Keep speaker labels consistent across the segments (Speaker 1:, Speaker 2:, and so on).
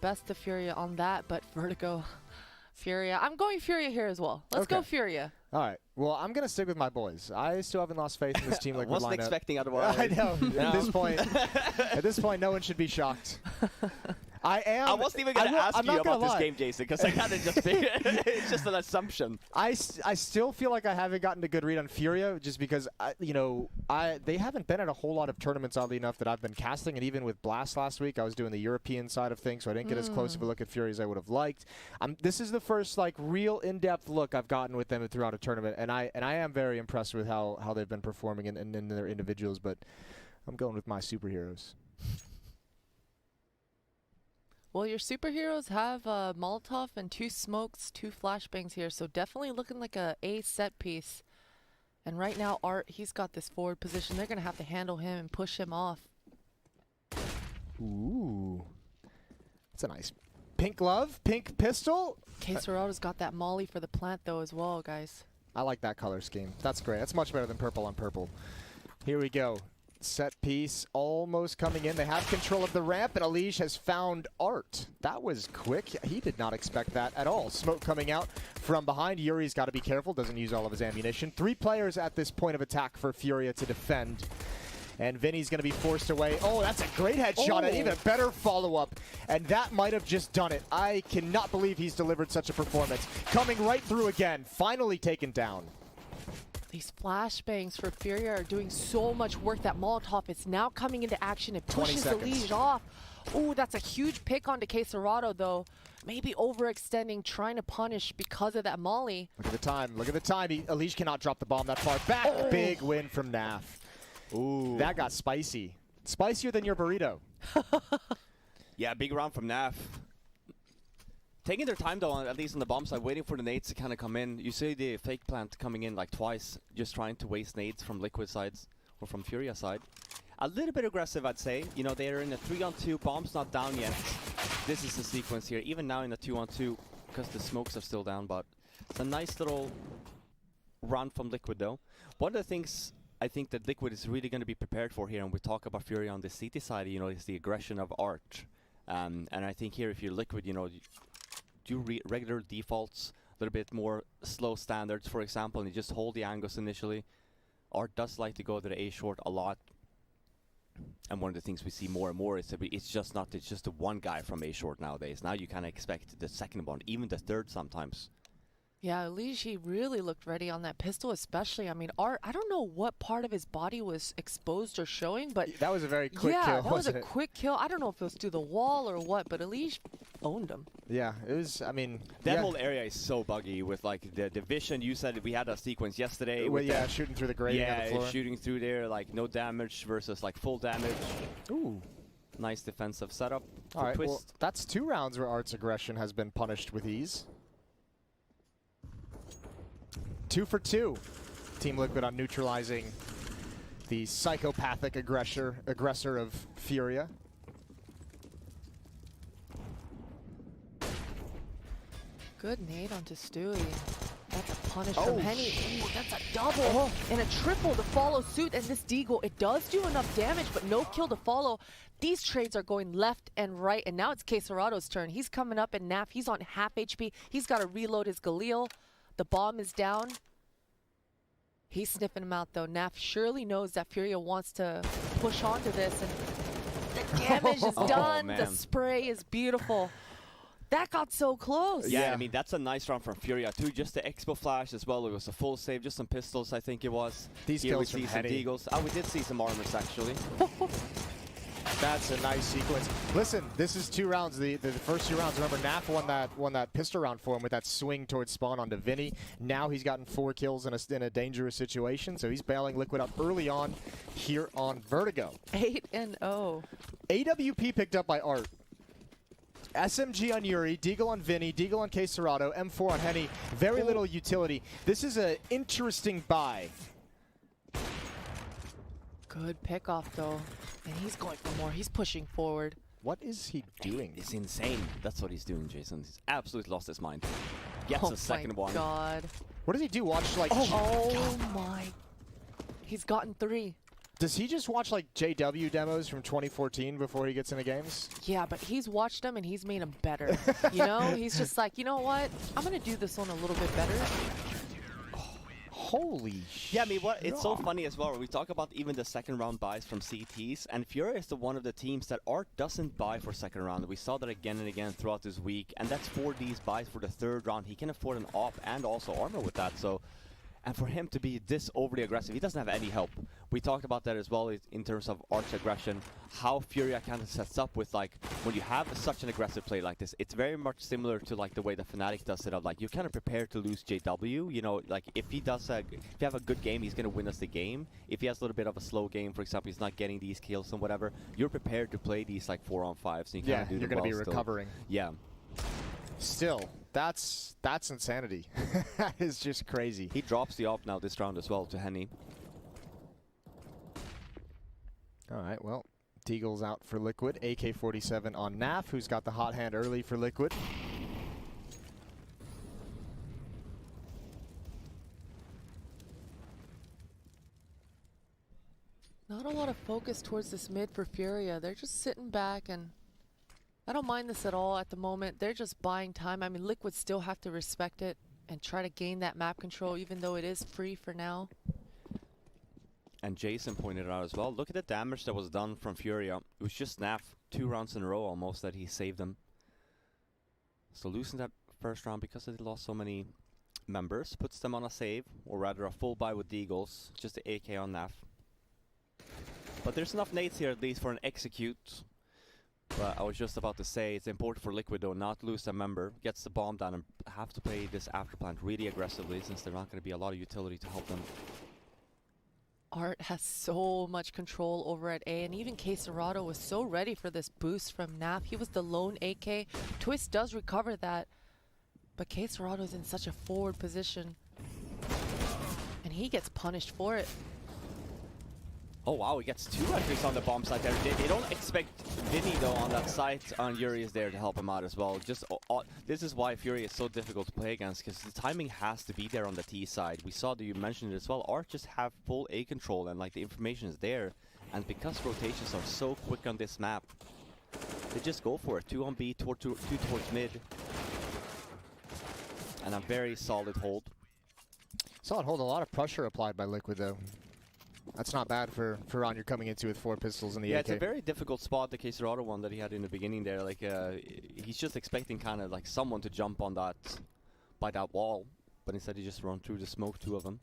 Speaker 1: best to FURIA on that, but Vertigo, FURIA. I'm going FURIA here as well. Let's go FURIA.
Speaker 2: All right. Well, I'm going to stick with my boys. I still haven't lost faith in this team. Like
Speaker 3: I wasn't expecting otherwise.
Speaker 2: I know. At this point, no one should be shocked. I
Speaker 3: wasn't even going to ask you about this game, Jason, because I kind of just figured it's just an assumption.
Speaker 2: I still feel like I haven't gotten a good read on FURIA just because, they haven't been at a whole lot of tournaments, oddly enough, that I've been casting. And even with Blast last week, I was doing the European side of things, so I didn't get as close of a look at FURIA as I would have liked. This is the first real in-depth look I've gotten with them throughout a tournament, and I am very impressed with how they've been performing in their individuals, but I'm going with my superheroes.
Speaker 1: Well, your superheroes have Molotov and 2 smokes, 2 flashbangs here, so definitely looking like a set piece. And right now, Art, he's got this forward position. They're going to have to handle him and push him off.
Speaker 2: Ooh. That's a nice pink glove, pink pistol.
Speaker 1: K-Serado's got that molly for the plant, though, as well, guys.
Speaker 2: I like that color scheme. That's great. That's much better than purple on purple. Here we go. Set piece almost coming in. They have control of the ramp, and Elige has found Art. That was quick. He did not expect that at all. Smoke coming out from behind. Yuri's got to be careful. Doesn't use all of his ammunition. 3 players at this point of attack for FURIA to defend. And Vinny's going to be forced away. Oh, that's a great headshot. And even a better follow-up. And that might have just done it. I cannot believe he's delivered such a performance. Coming right through again. Finally taken down.
Speaker 1: These flashbangs for FURIA are doing so much work. That Molotov is now coming into action. It pushes Elige off. Ooh, that's a huge pick onto K-Serado, though. Maybe overextending, trying to punish because of that molly.
Speaker 2: Look at the time. Look at the time. Elige cannot drop the bomb that far back. Oh. Big win from Naf. Ooh. That got spicy. Spicier than your burrito.
Speaker 3: Yeah, big round from Naf. Taking their time, though, at least on the bomb side, waiting for the nades to kind of come in. You see the fake plant coming in twice, just trying to waste nades from Liquid sides or from FURIA side. A little bit aggressive, I'd say. You know, they're in a 3-on-2, bomb's not down yet. This is the sequence here, even now in a 2-on-2, because the smokes are still down, but it's a nice little run from Liquid, though. One of the things I think that Liquid is really going to be prepared for here, and we talk about FURIA on the CT side, is the aggression of Art. And I think here, if you're Liquid, do regular defaults, a little bit more slow standards, for example, and you just hold the angles initially. Art does like to go to the A short a lot. And one of the things we see more and more is that it's just the one guy from A short nowadays. Now you kind of expect the second one, even the third sometimes.
Speaker 1: Yeah, Elige, he really looked ready on that pistol, especially. I mean, Art, I don't know what part of his body was exposed or showing, but...
Speaker 2: That was a very quick kill,
Speaker 1: Yeah, that was a quick kill. I don't know if it was through the wall or what, but Elige owned him.
Speaker 2: Yeah, it was, I mean...
Speaker 3: That whole area is so buggy with, the vision. You said we had a sequence yesterday.
Speaker 2: Well, yeah, shooting through the grate on the floor.
Speaker 3: Shooting through there, no damage versus, full damage.
Speaker 2: Ooh.
Speaker 3: Nice defensive setup.
Speaker 2: All right, well, that's 2 rounds where Art's aggression has been punished with ease. 2 for 2. Team Liquid on neutralizing the psychopathic aggressor of FURIA.
Speaker 1: Good nade onto Stewie. That's a punish from Henny. Ooh, that's a double and a triple to follow suit. And this Deagle, it does do enough damage, but no kill to follow. These trades are going left and right, and now it's K-Serado's turn. He's coming up, and Naf, he's on half HP. He's got to reload his Galil. The bomb is down. He's sniffing him out, though. Naf surely knows that FURIA wants to push onto this, and the damage is done. The spray is beautiful. That got so close.
Speaker 3: Yeah, I mean, that's a nice round from FURIA, too. Just the Expo Flash as well. It was a full save, just some pistols, I think it was.
Speaker 2: These
Speaker 3: Here we
Speaker 2: kills
Speaker 3: see
Speaker 2: from
Speaker 3: some Deagles. Oh, we did see some armors, actually.
Speaker 2: That's a nice sequence. Listen, this is 2 rounds. The first 2 rounds, remember, Naf won that pistol round for him with that swing towards spawn onto Vinny. Now he's gotten 4 kills in a dangerous situation, so he's bailing Liquid up early on here on Vertigo.
Speaker 1: 8-0.
Speaker 2: AWP picked up by Art. SMG on Yuri, Deagle on Vinny, Deagle on K-Serado, M4 on Henny. Very little utility. This is an interesting buy.
Speaker 1: Good pickoff, though. And he's going for more. He's pushing forward.
Speaker 2: What is he doing?
Speaker 3: It's insane. That's what he's doing, Jason. He's absolutely lost his mind. Gets a second one.
Speaker 1: Oh, my God.
Speaker 2: What does he do? Watch,
Speaker 1: Oh, my. He's gotten 3.
Speaker 2: Does he just watch like JW demos from 2014 before he gets into games?
Speaker 1: Yeah, but he's watched them and he's made them better. You know, he's just like, you know what? I'm gonna do this one a little bit better.
Speaker 2: Holy shit.
Speaker 3: Yeah, I mean, it's so funny as well. We talk about even the second round buys from CTs, and FURIA is one of the teams that Art doesn't buy for second round. We saw that again and again throughout this week, and that's for these buys for the third round. He can afford an op and also armor with that, so. And for him to be this overly aggressive, he doesn't have any help. We talked about that as well in terms of Art's aggression, how FURIA kind of sets up with, like, when you have such an aggressive play like this, it's very much similar to, like, the way the Fnatic does it, of, like, you're kind of prepared to lose JW, you know, like, if you have a good game, he's going to win us the game. If he has a little bit of a slow game, for example, he's not getting these kills and whatever, you're prepared to play these, like, 4-on-5s. So you
Speaker 2: yeah, you're going to be recovering.
Speaker 3: Yeah.
Speaker 2: Still, that's insanity. That is just crazy.
Speaker 3: He drops the op now this round as well to Henny.
Speaker 2: All right, well, Deagle's out for Liquid. AK-47 on Naf, who's got the hot hand early for Liquid.
Speaker 1: Not a lot of focus towards this mid for FURIA. They're just sitting back, and I don't mind this at all at the moment. They're just buying time. I mean, Liquid still have to respect it and try to gain that map control, even though it is free for now.
Speaker 3: And Jason pointed out as well, look at the damage that was done from FURIA. It was just Naf 2 rounds in a row almost that he saved them. So losing that first round because they lost so many members puts them on a save, or rather a full buy with the Eagles, just the AK on Naf. But there's enough nades here at least for an execute. But I was just about to say, it's important for Liquid though not to lose a member, gets the bomb down and have to play this after plant really aggressively, since there's not going to be a lot of utility to help them.
Speaker 1: Art has so much control over at A, and even K-Serrato was so ready for this boost from Naf. He was the lone AK. Twist does recover that, but K-Serrato's in such a forward position, and he gets punished for it.
Speaker 3: Oh wow, he gets 2 entries on the bomb site there. They don't expect Vinny though on that site, and Yuri is there to help him out as well. Just this is why FURIA is so difficult to play against, because the timing has to be there on the T side. We saw that you mentioned it as well. Art just have full A control, and like the information is there, and because rotations are so quick on this map, they just go for it. 2 on B, 2 towards mid, and a very solid hold.
Speaker 2: Solid hold, a lot of pressure applied by Liquid though. That's not bad for round you're coming into with 4 pistols in the AK.
Speaker 3: Yeah, it's a very difficult spot, the K-Serrato one that he had in the beginning there. Like, he's just expecting kind of like someone to jump on that, by that wall, but instead he just run through the smoke, 2 of them.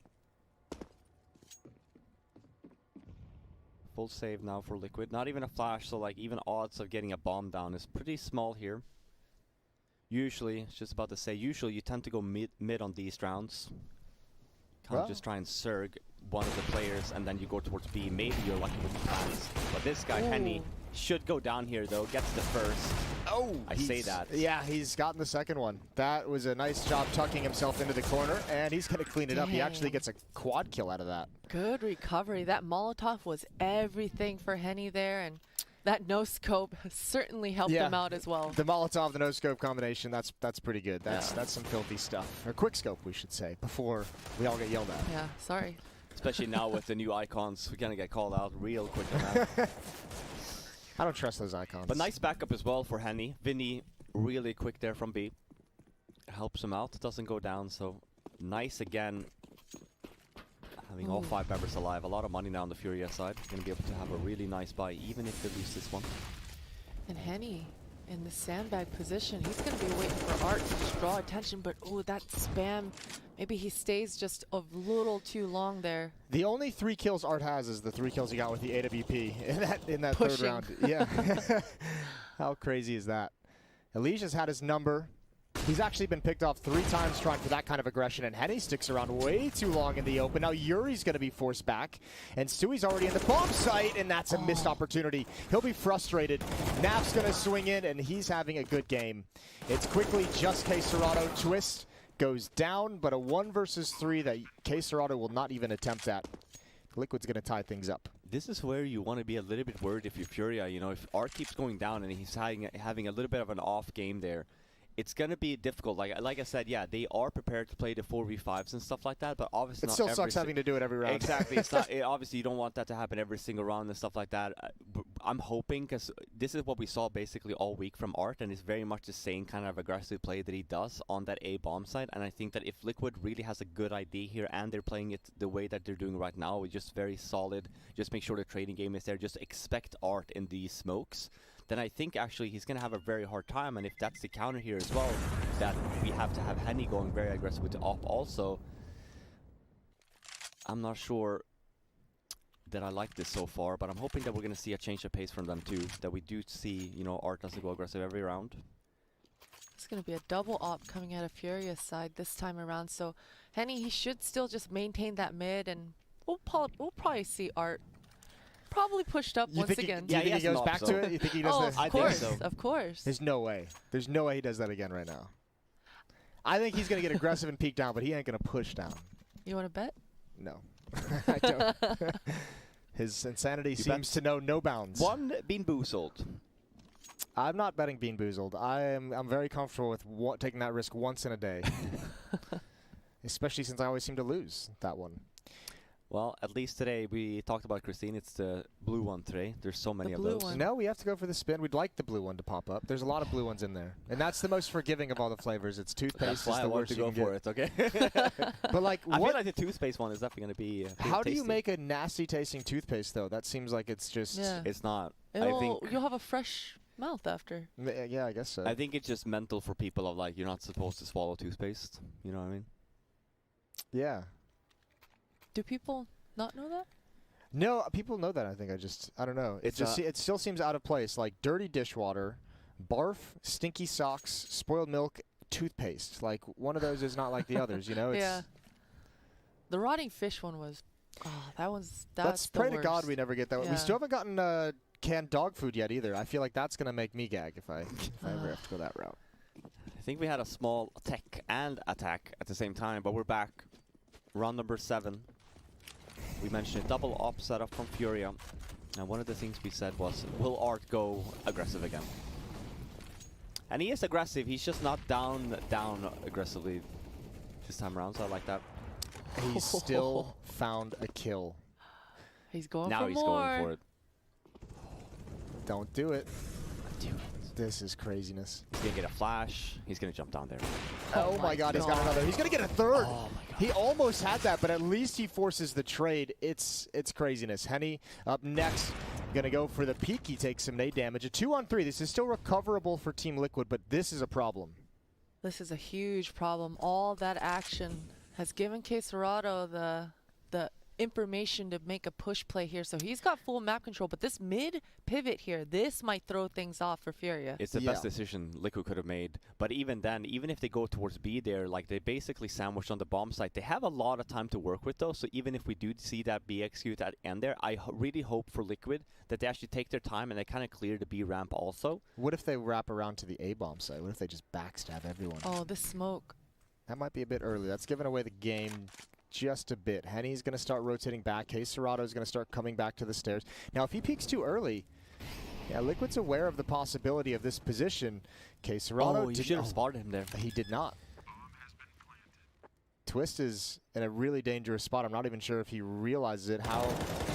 Speaker 3: Full save now for Liquid. Not even a flash, so like even odds of getting a bomb down is pretty small here. Usually, it's just about to say, usually you tend to go mid on these rounds. Kind of just try and surg one of the players, and then you go towards B. Maybe you're lucky with the plans. But this guy, Henny, should go down here, though. Gets the first.
Speaker 2: Oh!
Speaker 3: I say that.
Speaker 2: Yeah, he's gotten the second one. That was a nice job tucking himself into the corner, and he's going to clean it up. He actually gets a quad kill out of that.
Speaker 1: Good recovery. That Molotov was everything for Henny there, and that no-scope certainly helped him out as well.
Speaker 2: The Molotov, the no-scope combination, that's pretty good. That's some filthy stuff. Or quick-scope, we should say, before we all get yelled at.
Speaker 1: Yeah, sorry.
Speaker 3: Especially now with the new icons, we're going to get called out real quick on that.
Speaker 2: I don't trust those icons.
Speaker 3: But nice backup as well for Henny. Vinny, really quick there from B. Helps him out, doesn't go down, so nice again. Having all 5 members alive, a lot of money now on the FURIA side. Going to be able to have a really nice buy, even if they lose this one.
Speaker 1: And Henny in the sandbag position, he's going to be waiting for Art to just draw attention, but oh, that spam, maybe he stays just a little too long there.
Speaker 2: The only 3 kills Art has is the 3 kills he got with the AWP in that
Speaker 1: Pushing.
Speaker 2: third round. Yeah. How crazy is that? Elijah's had his number. He's actually been picked off 3 times trying for that kind of aggression, and Henny sticks around way too long in the open. Now Yuri's going to be forced back, and Stewie's already in the bomb site, and that's a missed opportunity. He'll be frustrated. Nap's going to swing in, and he's having a good game. It's quickly just K-Serrato. Twist goes down, but a 1 versus 3 that K-Serrato will not even attempt at. Liquid's going to tie things up.
Speaker 3: This is where you want to be a little bit worried if you're FURIA. You know, if Art keeps going down and he's having a little bit of an off game there, it's going to be difficult. Like I said, yeah, they are prepared to play the 4v5s and stuff like that, but obviously
Speaker 2: It still sucks having to do it every round.
Speaker 3: Exactly. It's not, obviously, you don't want that to happen every single round and stuff like that. I'm hoping, because this is what we saw basically all week from Art, and it's very much the same kind of aggressive play that he does on that A bomb side. And I think that if Liquid really has a good idea here and they're playing it the way that they're doing right now, with just very solid, just make sure the trading game is there, just expect Art in these smokes, then I think actually he's going to have a very hard time. And if that's the counter here as well, that we have to have Henny going very aggressive with the op also, I'm not sure that I like this so far, but I'm hoping that we're going to see a change of pace from them too, that we do see, you know, Art doesn't go aggressive every round.
Speaker 1: It's going to be a double op coming out of Furia's side this time around, so Henny, he should still just maintain that mid, and we'll probably see Art probably pushed up once again.
Speaker 2: Do you think he goes back to it? You think he does
Speaker 1: Oh,
Speaker 2: the
Speaker 1: of course,
Speaker 3: so.
Speaker 1: of course.
Speaker 2: There's no way. There's no way he does that again right now. I think he's going to get aggressive and peek down, but he ain't going to push down.
Speaker 1: You want to bet?
Speaker 2: No. I don't. His insanity seems to know no bounds.
Speaker 3: One Bean Boozled.
Speaker 2: I'm not betting Bean Boozled. I'm very comfortable with taking that risk once in a day. Especially since I always seem to lose that one.
Speaker 3: Well, at least today we talked about Christine. It's the blue one today. There's so many of
Speaker 1: blue
Speaker 3: those.
Speaker 1: one.
Speaker 2: No, we have to go for the spin. We'd like the blue one to pop up. There's a lot of blue ones in there. And that's the most forgiving of all the flavors. It's toothpaste.
Speaker 3: That's why I wanted to go for it, okay?
Speaker 2: But like,
Speaker 3: I feel
Speaker 2: what?
Speaker 3: like the toothpaste one is definitely going to be
Speaker 2: How do you
Speaker 3: tasty.
Speaker 2: make a nasty tasting toothpaste though? That seems like it's just.
Speaker 1: Yeah.
Speaker 3: It's not.
Speaker 1: You'll have a fresh mouth after.
Speaker 2: Yeah, I guess so.
Speaker 3: I think it's just mental for people of like, you're not supposed to swallow toothpaste. You know what I mean?
Speaker 2: Yeah.
Speaker 1: Do people not know that?
Speaker 2: No, people know that. I don't know. It still seems out of place. Like dirty dishwater, barf, stinky socks, spoiled milk, toothpaste. Like one of those is not like the others. You know? It's,
Speaker 1: Yeah. The rotting fish one was. Oh, that's
Speaker 2: let's
Speaker 1: the
Speaker 2: pray to
Speaker 1: worst.
Speaker 2: God we never get that one.
Speaker 1: Yeah.
Speaker 2: We still haven't gotten canned dog food yet either. I feel like that's gonna make me gag if I ever have to go that route.
Speaker 3: I think we had a small tech and attack at the same time, but we're back. Round number 7. We mentioned a double op setup from FURIA. And one of the things we said was, will Art go aggressive again? And he is aggressive. He's just not down aggressively this time around, so I like that.
Speaker 2: He's still found a kill.
Speaker 1: He's going
Speaker 3: Now
Speaker 1: for
Speaker 3: he's
Speaker 1: more.
Speaker 3: going for it.
Speaker 2: Don't do it.
Speaker 3: Do it.
Speaker 2: This is craziness.
Speaker 3: He's going to get a flash. He's going to jump down there.
Speaker 2: Oh my God, he's got another. He's gonna get a third.
Speaker 3: Oh my God.
Speaker 2: He almost had that, but at least he forces the trade. It's craziness. Henny up next, gonna go for the peek. He takes some nade damage. A 2-on-3. This is still recoverable for Team Liquid, but this is a problem.
Speaker 1: This is a huge problem. All that action has given Quesarado the information to make a push play here. So he's got full map control, but this mid pivot here, this might throw things off for Furia.
Speaker 3: It's the best decision Liquid could have made. But even then, even if they go towards B there, like they basically sandwiched on the bomb site. They have a lot of time to work with though. So even if we do see that B execute at end there, I really hope for Liquid that they actually take their time and they kind of clear the B ramp also.
Speaker 2: What if they wrap around to the A bomb site? What if they just backstab everyone?
Speaker 1: Oh, this smoke.
Speaker 2: That might be a bit early. That's giving away the game just a bit. Henny's going to start rotating back. Quesarado is going to start coming back to the stairs. Now, if he peeks too early, yeah, Liquid's aware of the possibility of this position. Quesarado
Speaker 3: you should have spotted him there.
Speaker 2: He did not. Twist is in a really dangerous spot. I'm not even sure if he realizes it. How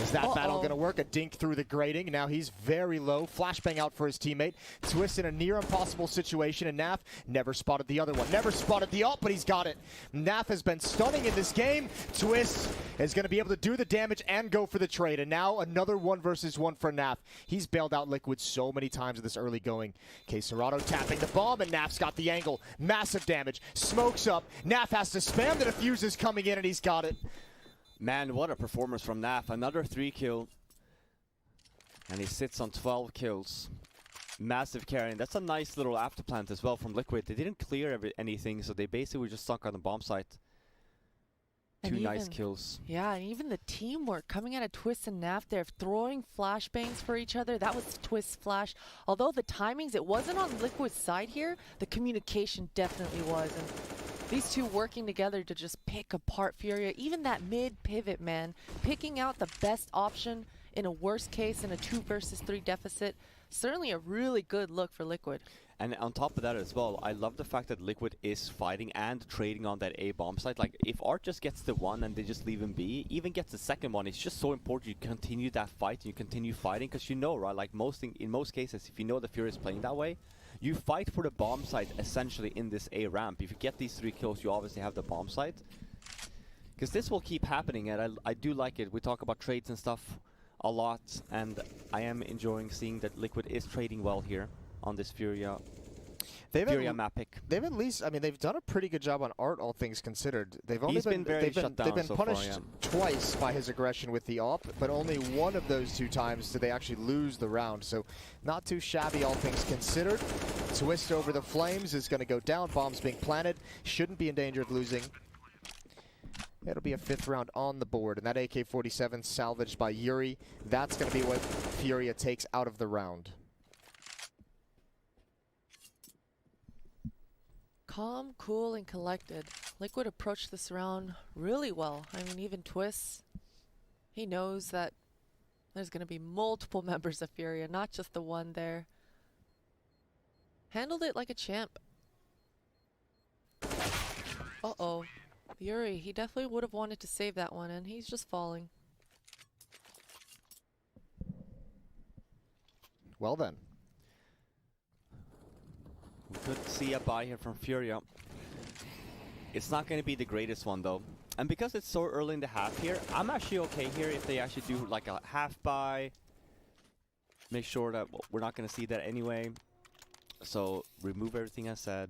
Speaker 2: is that battle going to work? A dink through the grating. Now he's very low. Flashbang out for his teammate. Twist in a near impossible situation, and Naf never spotted the other one. Never spotted the ult, but he's got it. Naf has been stunning in this game. Twist is going to be able to do the damage and go for the trade. And now another 1 versus 1 for Naf. He's bailed out Liquid so many times in this early going. Quesarado tapping the bomb, and Naf's got the angle. Massive damage. Smokes up. Naf has to spam the diffuse is coming in, and he's got it.
Speaker 3: Man, what a performance from Naf. Another 3 kill. And he sits on 12 kills. Massive carrying. That's a nice little afterplant as well from Liquid. They didn't clear anything, so they basically were just stuck on the bomb site.
Speaker 1: And
Speaker 3: 2 nice kills.
Speaker 1: Yeah, and even the teamwork coming out of Twist and Naf there, throwing flashbangs for each other. That was Twist's flash. Although the timings, it wasn't on Liquid's side here, the communication definitely was. And these two working together to just pick apart Furia. Even that mid pivot, man, picking out the best option in a worst case in a 2 versus 3 deficit. certainly a really good look for Liquid.
Speaker 3: And on top of that as well, I love the fact that Liquid is fighting and trading on that A bomb site. Like, if Art just gets the one and they just leave him be, even gets the second one, it's just so important you continue that fight and you continue fighting, because you know, right, like in most cases, if you know the Fury is playing that way, you fight for the bomb site essentially in this A ramp. If you get these 3 kills, you obviously have the bomb site. Because this will keep happening, and I do like it. We talk about trades and stuff a lot, and I am enjoying seeing that Liquid is trading well here on this FURIA map pick.
Speaker 2: They've at least, I mean, they've done a pretty good job on Art, all things considered. They've only
Speaker 3: He's been very shut down
Speaker 2: they've been
Speaker 3: so
Speaker 2: punished
Speaker 3: far,
Speaker 2: twice by his aggression with the AWP, but only one of those 2 times did they actually lose the round. So not too shabby, all things considered. Twist over the flames is going to go down. Bombs being planted. Shouldn't be in danger of losing. It'll be a 5th round on the board, and that AK-47 salvaged by Yuri. That's going to be what FURIA takes out of the round.
Speaker 1: Calm, cool, and collected. Liquid approached this round really well. I mean, even Twist, he knows that there's going to be multiple members of FURIA, not just the one there. Handled it like a champ. Uh-oh. Yuri, he definitely would have wanted to save that one, and he's just falling.
Speaker 2: Well then.
Speaker 3: We could see a buy here from FURIA. It's not going to be the greatest one, though. And because it's so early in the half here, I'm actually okay here if they actually do like a half buy. Make sure that we're not going to see that anyway. So remove everything I said.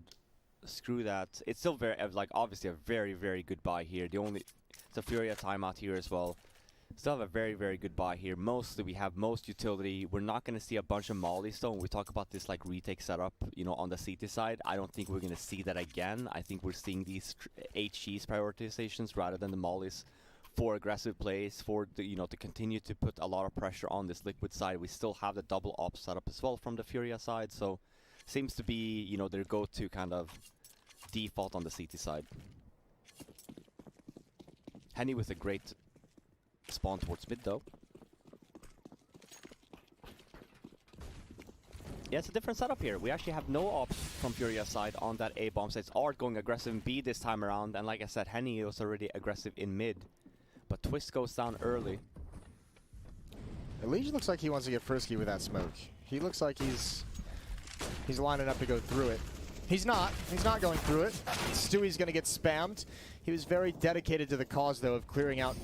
Speaker 3: Screw that. It's still very, like, obviously a very, very good buy here. It's a FURIA timeout here as well. Still have a very, very good buy here. Mostly we have most utility. We're not going to see a bunch of mollies though. When we talk about this like retake setup, you know, on the CT side, I don't think we're going to see that again. I think we're seeing these HG's prioritizations rather than the mollies for aggressive plays, for the, you know, to continue to put a lot of pressure on this Liquid side. We still have the double op setup as well from the FURIA side, so seems to be, you know, their go-to kind of default on the CT side. Henny with a great spawn towards mid though. Yeah, it's a different setup here. We actually have no ops from FURIA side on that A bomb. So it's Art going aggressive in B this time around, and like I said, Henny was already aggressive in mid. But Twist goes down early.
Speaker 2: Elijah looks like he wants to get frisky with that smoke. He looks like he's lining up to go through it. He's not going through it. Stewie's gonna get spammed. He was very dedicated to the cause though of clearing out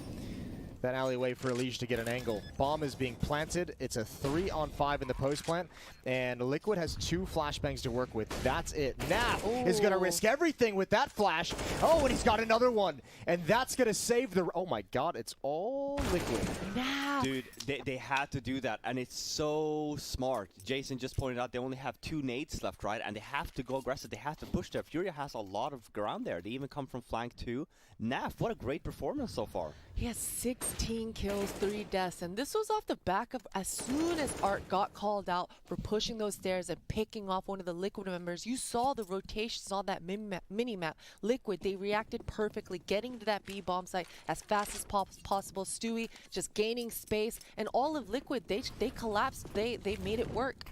Speaker 2: that alleyway for Elige to get an angle. Bomb is being planted. It's a 3-on-5 in the post plant, and Liquid has 2 flashbangs to work with. That's it. Naf is going to risk everything with that flash. Oh, and he's got another one, and that's going to save the... Oh my god, it's all Liquid.
Speaker 1: Naf!
Speaker 3: Dude, they had to do that, and it's so smart. Jason just pointed out they only have 2 nades left, right? And they have to go aggressive. They have to push there. FURIA has a lot of ground there. They even come from flank 2. Naf, what a great performance so far.
Speaker 1: He has 16 kills, 3 deaths, and this was off the back of as soon as Art got called out for pushing those stairs and picking off one of the Liquid members. You saw the rotations on that mini-map. Liquid, they reacted perfectly, getting to that B bomb site as fast as possible. Stewie just gaining space, and all of Liquid, they collapsed. They made it work.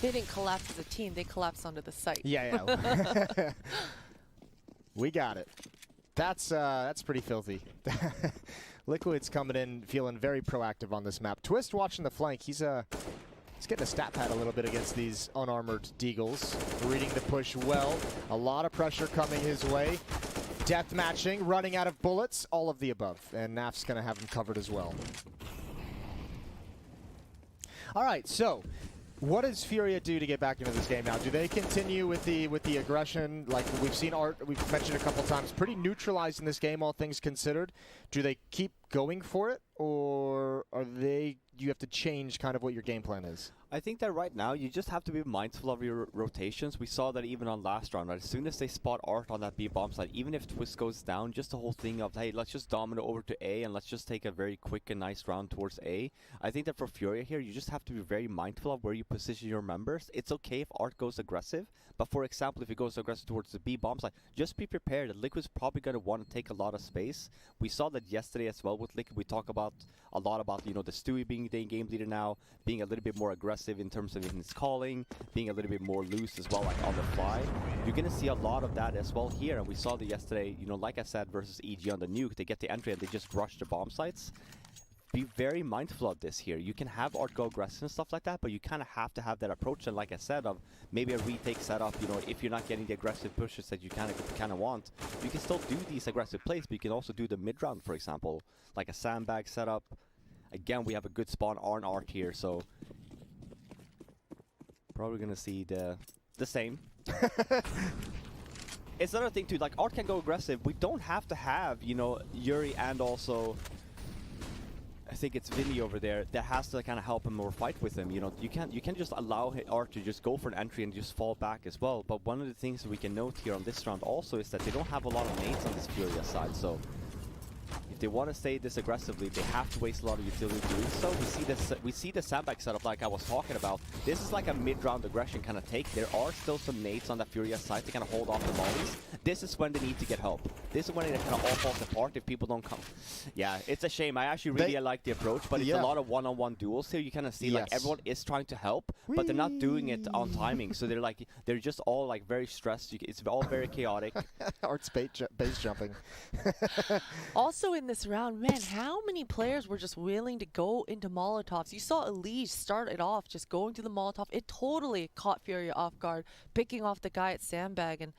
Speaker 1: They didn't collapse as a team. They collapsed onto the site.
Speaker 2: Yeah. We got it. That's pretty filthy. Liquid's coming in feeling very proactive on this map. Twist watching the flank. He's getting a stat pad a little bit against these unarmored Deagles. Reading the push well. A lot of pressure coming his way. Death matching, running out of bullets, all of the above. And Naf's going to have him covered as well. All right, so what does FURIA do to get back into this game now? Do they continue with the aggression? Like we've seen Art, we've mentioned a couple times, pretty neutralized in this game, all things considered. Do they keep going for it, or are they? You have to change kind of what your game plan is?
Speaker 3: I think that right now you just have to be mindful of your rotations. We saw that even on last round, right? As soon as they spot Art on that B bomb site, even if Twist goes down, just the whole thing of, hey, let's just dominate over to A and let's just take a very quick and nice round towards A. I think that for FURIA here, you just have to be very mindful of where you position your members. It's okay if Art goes aggressive, but for example, if he goes aggressive towards the B bomb site, just be prepared that Liquid's probably going to want to take a lot of space. We saw that yesterday as well with Liquid. We talk about a lot about, you know, the Stewie being being the game leader now, being a little bit more aggressive in terms of his calling, being a little bit more loose as well, like on the fly. You're going to see a lot of that as well here, and we saw that yesterday, you know, like I said, versus EG on the nuke, they get the entry and they just rush the bomb sites. Be very mindful of this here. You can have Art go aggressive and stuff like that, but you kind of have to have that approach, and like I said, of maybe a retake setup, you know, if you're not getting the aggressive pushes that you kind of want, you can still do these aggressive plays, but you can also do the mid-round, for example, like a sandbag setup. Again, we have a good spawn on Art here, so probably going to see the same. It's another thing too, like Art can go aggressive. We don't have to have, you know, Yuri and also I think it's Vinny over there that has to kind of help him or fight with him. You know, you can't just allow Art to just go for an entry and just fall back as well. But one of the things that we can note here on this round also is that they don't have a lot of nades on this FURIA side. So if they want to stay this aggressively, they have to waste a lot of utility doing so. We see the sandbag setup like I was talking about. This is like a mid-round aggression kind of take. There are still some nades on that FURIA side to kind of hold off the mollies. This is when they need to get help. This is when it kind of all falls apart if people don't come. Yeah, it's a shame. I actually really like the approach, but it's a lot of one-on-one duels here. You kind of see like everyone is trying to help, but they're not doing it on timing. So they're just all like very stressed. It's all very chaotic.
Speaker 2: Art's base jumping.
Speaker 1: Also in this round, man, how many players were just willing to go into Molotovs? You saw Elise start it off just going to the Molotov. It totally caught FURIA off guard, picking off the guy at Sandbag, and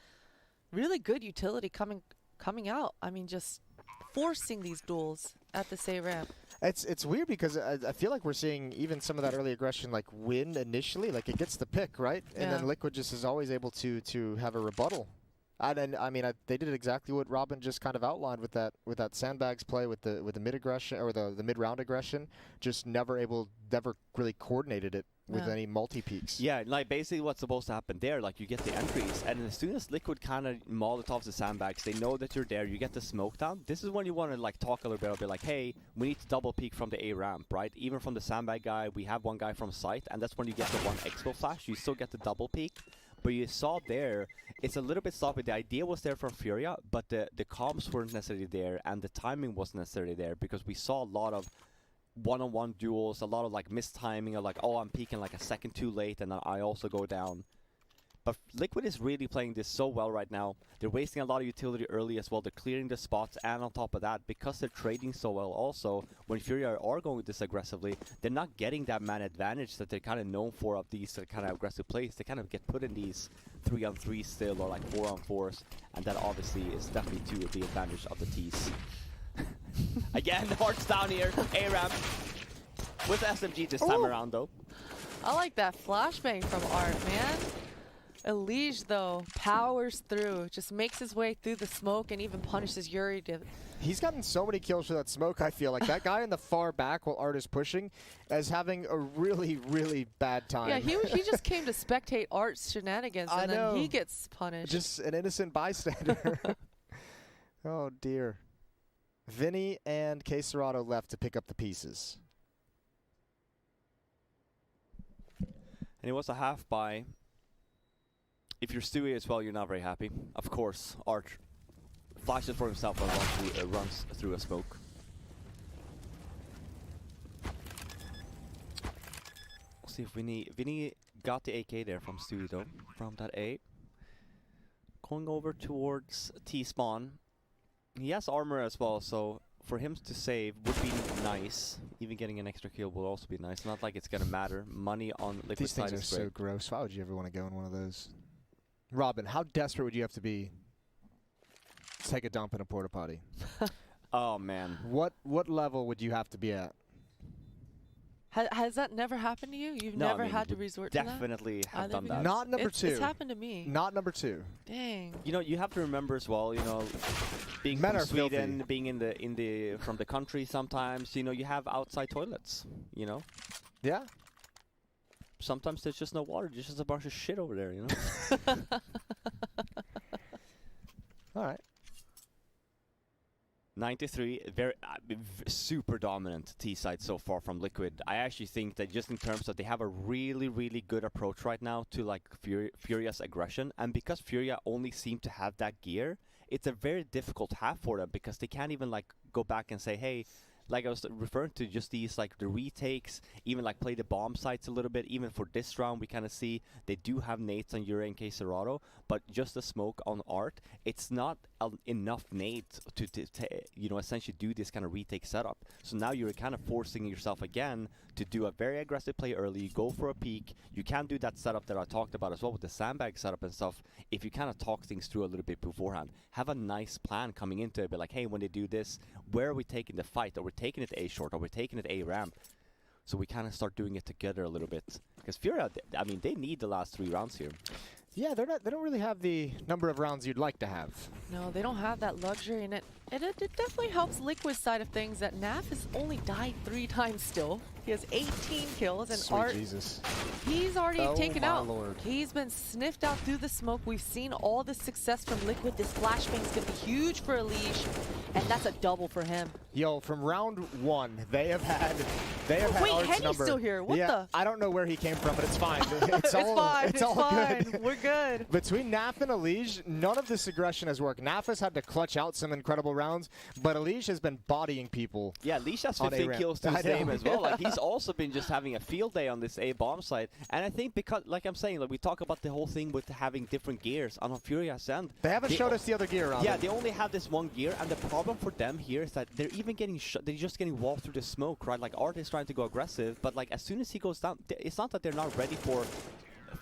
Speaker 1: really good utility coming out. I mean, just forcing these duels at the say ramp.
Speaker 2: It's weird because I feel like we're seeing even some of that early aggression like win initially, like it gets the pick, right? And then Liquid just is always able to have a rebuttal. And I mean, they did exactly what Robin just kind of outlined with that sandbags play with the mid aggression or the mid round aggression. Just never really coordinated it with any multi peaks.
Speaker 3: Yeah, like basically what's supposed to happen there, like you get the entries, and as soon as Liquid kind of Molotovs the sandbags, they know that you're there. You get the smoke down. This is when you want to like talk a little bit like, hey, we need to double peek from the A ramp, right? Even from the sandbag guy, we have one guy from site, and that's when you get the one expo flash. You still get the double peek. But you saw there, it's a little bit sloppy. The idea was there from FURIA, but the comms weren't necessarily there, and the timing wasn't necessarily there, because we saw a lot of one-on-one duels, a lot of like mistiming, or like, oh, I'm peeking like a second too late, and then I also go down. But Liquid is really playing this so well right now. They're wasting a lot of utility early as well. They're clearing the spots, and on top of that, because they're trading so well also, when FURIA are going this aggressively, they're not getting that man advantage that they're kind of known for of these kind of aggressive plays. They kind of get put in these 3-on-3 still, or like 4-on-4s, and that obviously is definitely to the advantage of the T's. Again, Hearts down here, A-ramp, with SMG this time around though.
Speaker 1: I like that flashbang from Art, man. Elige, though, powers through, just makes his way through the smoke and even punishes Yuri.
Speaker 2: He's gotten so many kills for that smoke, I feel like. That guy in the far back while Art is pushing is having a really, really bad time.
Speaker 1: Yeah, he just came to spectate Art's shenanigans, and then he gets punished.
Speaker 2: Just an innocent bystander. Oh, dear. Vinny and K Serrato left to pick up the pieces.
Speaker 3: And it was a half buy. If you're Stewie as well, you're not very happy. Of course, Art flashes for himself and runs through a smoke. We'll see if Vinny got the AK there from Stewie though, from that A. Going over towards T-spawn. He has armor as well, so for him to save would be nice. Even getting an extra kill will also be nice. Not like it's gonna matter. Money on Liquid
Speaker 2: These
Speaker 3: side
Speaker 2: things
Speaker 3: is
Speaker 2: are
Speaker 3: great.
Speaker 2: so gross. Why would you ever want to go in one of those? Robin, how desperate would you have to be to take a dump in a porta potty?
Speaker 3: Oh man.
Speaker 2: What level would you have to be at?
Speaker 1: Has that never happened to you? You've
Speaker 3: No,
Speaker 1: never
Speaker 3: I mean,
Speaker 1: had to resort to that?
Speaker 3: Definitely have done that.
Speaker 2: Not number two.
Speaker 1: It's happened to me.
Speaker 2: Not number two.
Speaker 1: Dang.
Speaker 3: You know, you have to remember as well, you know, being
Speaker 2: Men
Speaker 3: from
Speaker 2: are
Speaker 3: Sweden,
Speaker 2: filthy.
Speaker 3: being from the country sometimes, you know, you have outside toilets, you know?
Speaker 2: Yeah.
Speaker 3: Sometimes there's just no water, there's just a bunch of shit over there, you know?
Speaker 2: All right.
Speaker 3: 93, very super dominant T side so far from Liquid. I actually think that just in terms of they have a really, really good approach right now to like Furia's aggression, and because Furia only seem to have that gear, it's a very difficult half for them because they can't even like go back and say, hey, like I was referring to, just these like the retakes, even like play the bomb sites a little bit. Even for this round, we kind of see they do have nades on Yuri and Quesarado, but just the smoke on Art, it's not enough nades to you know, essentially do this kind of retake setup. So now you're kind of forcing yourself again to do a very aggressive play early. You go for a peek. You can do that setup that I talked about as well with the sandbag setup and stuff. If you kind of talk things through a little bit beforehand, have a nice plan coming into it. Be like, hey, when they do this, where are we taking the fight? Are we taking it A short? Are we taking it A ramp? So we kind of start doing it together a little bit. Because FURIA, I mean, they need the last 3 rounds here.
Speaker 2: Yeah, they don't really have the number of rounds you'd like to have.
Speaker 1: No, they don't have that luxury, and it definitely helps Liquid's side of things that Naf has only died 3 times still. He has 18 kills, and
Speaker 2: Sweet
Speaker 1: Art,
Speaker 2: Jesus.
Speaker 1: he's already taken
Speaker 2: my
Speaker 1: out.
Speaker 2: Lord.
Speaker 1: He's been sniffed out through the smoke. We've seen all the success from Liquid. This flashbang is going to be huge for Elish, and that's a double for him.
Speaker 2: Yo, from round 1, they have had
Speaker 1: Wait,
Speaker 2: Art's
Speaker 1: Henny's
Speaker 2: number.
Speaker 1: still here. What the?
Speaker 2: I don't know where he came from, but it's fine. It's all,
Speaker 1: fine.
Speaker 2: it's all
Speaker 1: fine.
Speaker 2: good.
Speaker 1: We're good.
Speaker 2: Between Naf and Elish, none of this aggression has worked. Naf has had to clutch out some incredible rounds, but Elish has been bodying people.
Speaker 3: Yeah, Leash has
Speaker 2: on
Speaker 3: 15
Speaker 2: A-ramp.
Speaker 3: kills to his
Speaker 2: I know.
Speaker 3: name as well. Like, he's also been just having a field day on this A bomb site. And I think because, like I'm saying, like we talk about the whole thing with having different gears on FURIA's end.
Speaker 2: They haven't showed us the other gear on
Speaker 3: Yeah,
Speaker 2: them.
Speaker 3: they only have this one gear, and the problem for them here is that they're even getting they're just getting walled through the smoke, right? Like Art is trying to go aggressive, but like as soon as he goes down, it's not that they're not ready for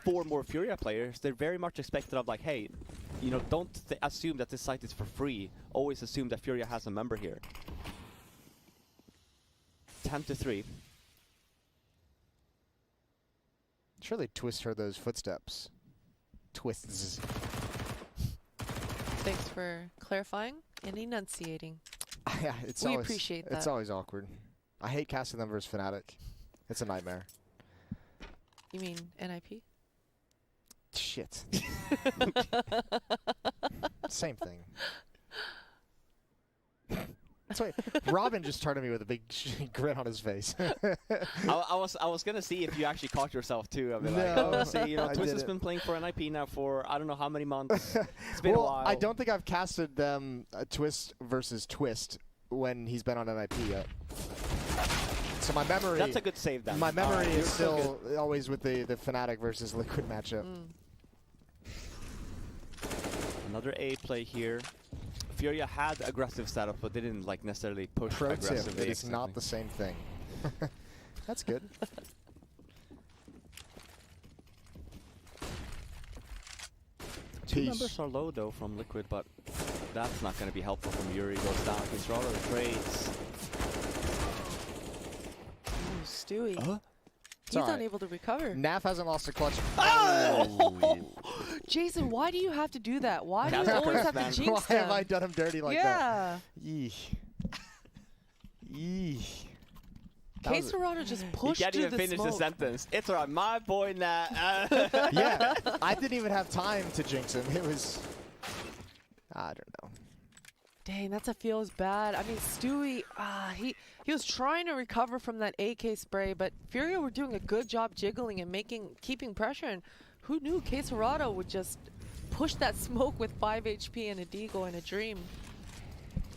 Speaker 3: 4 more FURIA players. They're very much expected of like, hey, you know, don't assume that this site is for free. Always assume that FURIA has a member here. 10-3.
Speaker 2: Surely Twist heard those footsteps. Twists.
Speaker 1: Thanks for clarifying and enunciating.
Speaker 2: Yeah, it's
Speaker 1: We
Speaker 2: always,
Speaker 1: appreciate
Speaker 2: It's
Speaker 1: that.
Speaker 2: always awkward. I hate casting them versus Fnatic. It's a nightmare.
Speaker 1: You mean NIP?
Speaker 2: Shit. Same thing. That's why Robin just turned to me with a big grin on his face.
Speaker 3: I was gonna see if you actually caught yourself too. I mean, like,
Speaker 2: No,
Speaker 3: oh, see, you know,
Speaker 2: I
Speaker 3: Twist has
Speaker 2: didn't.
Speaker 3: been playing for NIP now for I don't know how many months. It's been a
Speaker 2: Well,
Speaker 3: while.
Speaker 2: I don't think I've casted them Twist versus Twist when he's been on NIP yet. So my memory.
Speaker 3: That's a good save then.
Speaker 2: My memory
Speaker 3: You're
Speaker 2: is
Speaker 3: still
Speaker 2: still always with the Fnatic versus Liquid matchup.
Speaker 3: Another A play here. FURIA had aggressive setup, but they didn't like necessarily push
Speaker 2: Pro tip:
Speaker 3: aggressively.
Speaker 2: it is not the same thing. That's good.
Speaker 3: Two
Speaker 2: Peace.
Speaker 3: numbers are low though from Liquid, but that's not going to be helpful from Yuri. Goes down against Roller trades.
Speaker 1: Ooh, Stewie.
Speaker 3: Huh?
Speaker 1: He's
Speaker 2: alright.
Speaker 1: unable to recover.
Speaker 2: Naf hasn't lost a clutch.
Speaker 1: Jason, why do you have to do that? Why do you
Speaker 3: That's
Speaker 1: always
Speaker 3: curse,
Speaker 1: have
Speaker 3: man.
Speaker 1: to jinx
Speaker 2: Why
Speaker 1: them?
Speaker 2: have I done him dirty like that?
Speaker 1: yeah.
Speaker 2: Yeesh. Yeesh. That was-
Speaker 1: Quesarado just
Speaker 3: You
Speaker 1: pushed
Speaker 3: can't
Speaker 1: through
Speaker 3: even
Speaker 1: the
Speaker 3: finish
Speaker 1: smoke.
Speaker 3: the sentence. It's alright, my boy Nat.
Speaker 2: Yeah, I didn't even have time to jinx him. It was, I don't know.
Speaker 1: Dang, that's a feels bad. I mean, Stewie, he was trying to recover from that AK spray, but FURIA were doing a good job jiggling and keeping pressure. And who knew Quesarado would just push that smoke with 5 HP and a deagle and a dream.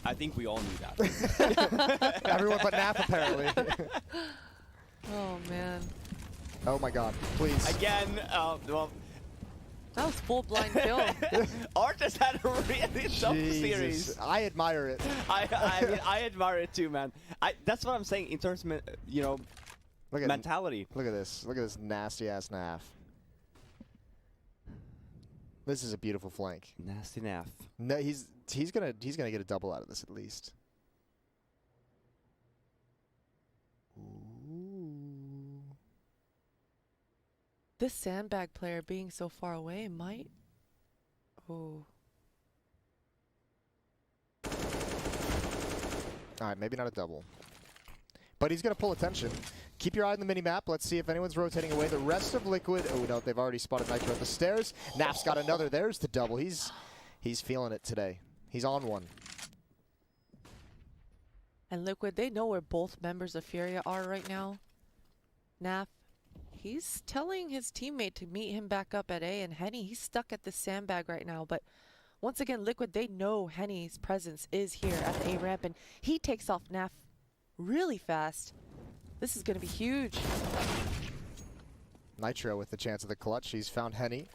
Speaker 3: I think we all knew that.
Speaker 2: Everyone but Naf apparently.
Speaker 1: Oh man,
Speaker 2: Oh my God! Please.
Speaker 3: Again, well,
Speaker 1: that was full blind kill.
Speaker 3: Art has had a really tough
Speaker 2: Jesus.
Speaker 3: series.
Speaker 2: I admire it.
Speaker 3: I mean, I admire it too, man. That's what I'm saying in terms of, you know,
Speaker 2: Look at
Speaker 3: mentality.
Speaker 2: Look at this. Look at this nasty ass Naf. This is a beautiful flank.
Speaker 3: Nasty Naf.
Speaker 2: No, he's gonna get a double out of this at least. Ooh.
Speaker 1: This sandbag player being so far away might. Oh.
Speaker 2: All right, maybe not a double. But he's going to pull attention. Keep your eye on the mini-map. Let's see if anyone's rotating away. The rest of Liquid... Oh, no, they've already spotted Nitro at the stairs. Naf's got another. There's the double. He's feeling it today. He's on one.
Speaker 1: And Liquid, they know where both members of FURIA are right now. Naf, he's telling his teammate to meet him back up at A, and Henny, he's stuck at the sandbag right now. But once again, Liquid, they know Henny's presence is here at the A ramp, and he takes off Naf really fast. This is going to be huge.
Speaker 2: Nitro with the chance of the clutch. He's found Henny.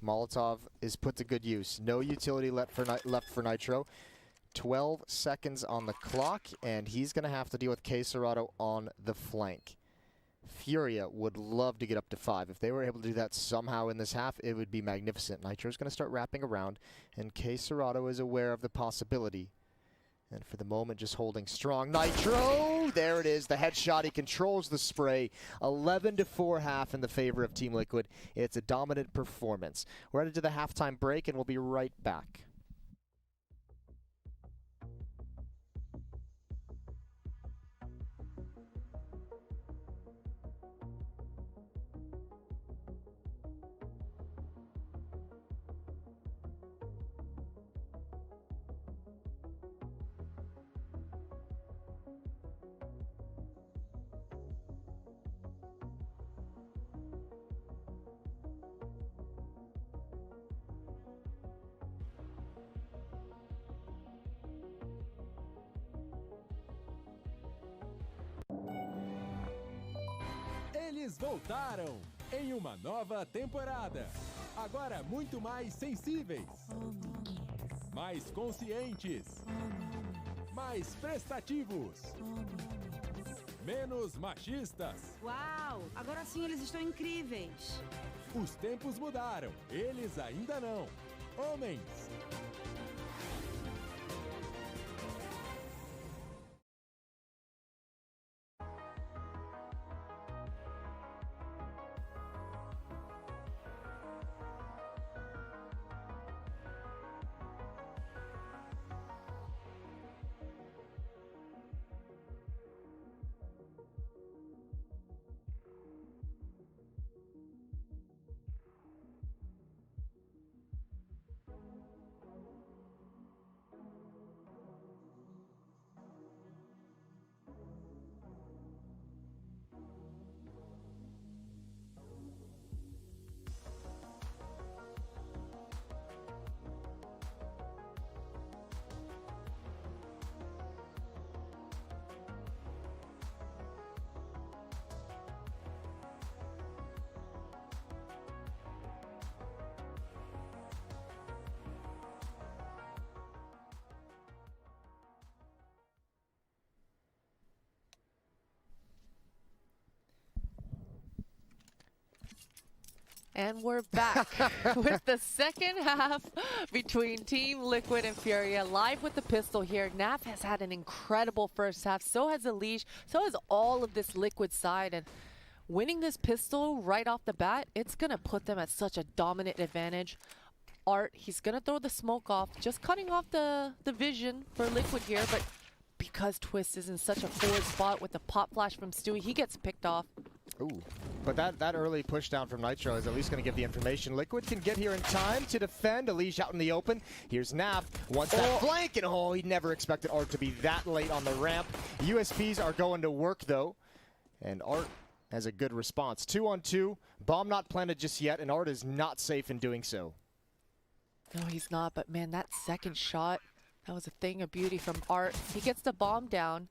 Speaker 2: Molotov is put to good use. No utility left for Nitro. 12 seconds on the clock, and he's going to have to deal with K Serato on the flank. FURIA would love to get up to 5. If they were able to do that somehow in this half, it would be magnificent. Nitro's going to start wrapping around, and K Serato is aware of the possibility. And for the moment, just holding strong. Nitro! There it is, the headshot. He controls the spray. 11-4 half in the favor of Team Liquid. It's a dominant performance. We're headed to the halftime break, and we'll be right back.
Speaker 4: Eles voltaram em uma nova temporada. Agora muito mais sensíveis, mais conscientes, mais prestativos, menos machistas.
Speaker 5: Uau! Agora sim eles estão incríveis.
Speaker 4: Os tempos mudaram, eles ainda não. Homens.
Speaker 1: And we're back with the second half between Team Liquid and FURIA. Live with the pistol here. Naf has had an incredible first half. So has Elish. So has all of this Liquid side. And winning this pistol right off the bat, it's going to put them at such a dominant advantage. Art, he's going to throw the smoke off, just cutting off the vision for Liquid here. But because Twist is in such a forward spot with the pop flash from Stewie, he gets picked off.
Speaker 2: Ooh, but that early push down from Nitro is at least going to give the information. Liquid can get here in time to defend. Elish out in the open. Here's Naf. Wants that flank, and he never expected Art to be that late on the ramp. USPs are going to work, though, and Art has a good response. 2-on-2. Bomb not planted just yet, and Art is not safe in doing so.
Speaker 1: No, he's not, but man, that second shot, that was a thing of beauty from Art. He gets the bomb down,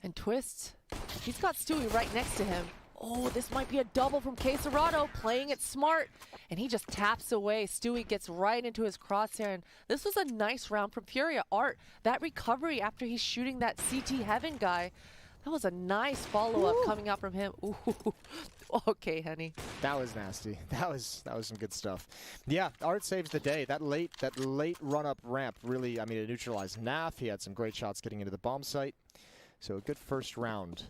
Speaker 1: and Twist, he's got Stewie right next to him. Oh, this might be a double from K Serato, playing it smart. And he just taps away. Stewie gets right into his crosshair. And this was a nice round from FURIA. Art, that recovery after he's shooting that CT Heaven guy, that was a nice follow-up coming out from him. Ooh, okay, Henny.
Speaker 2: That was nasty. That was some good stuff. Yeah, Art saves the day. That late run-up ramp really, I mean, it neutralized Naf. He had some great shots getting into the bomb site. So a good first round.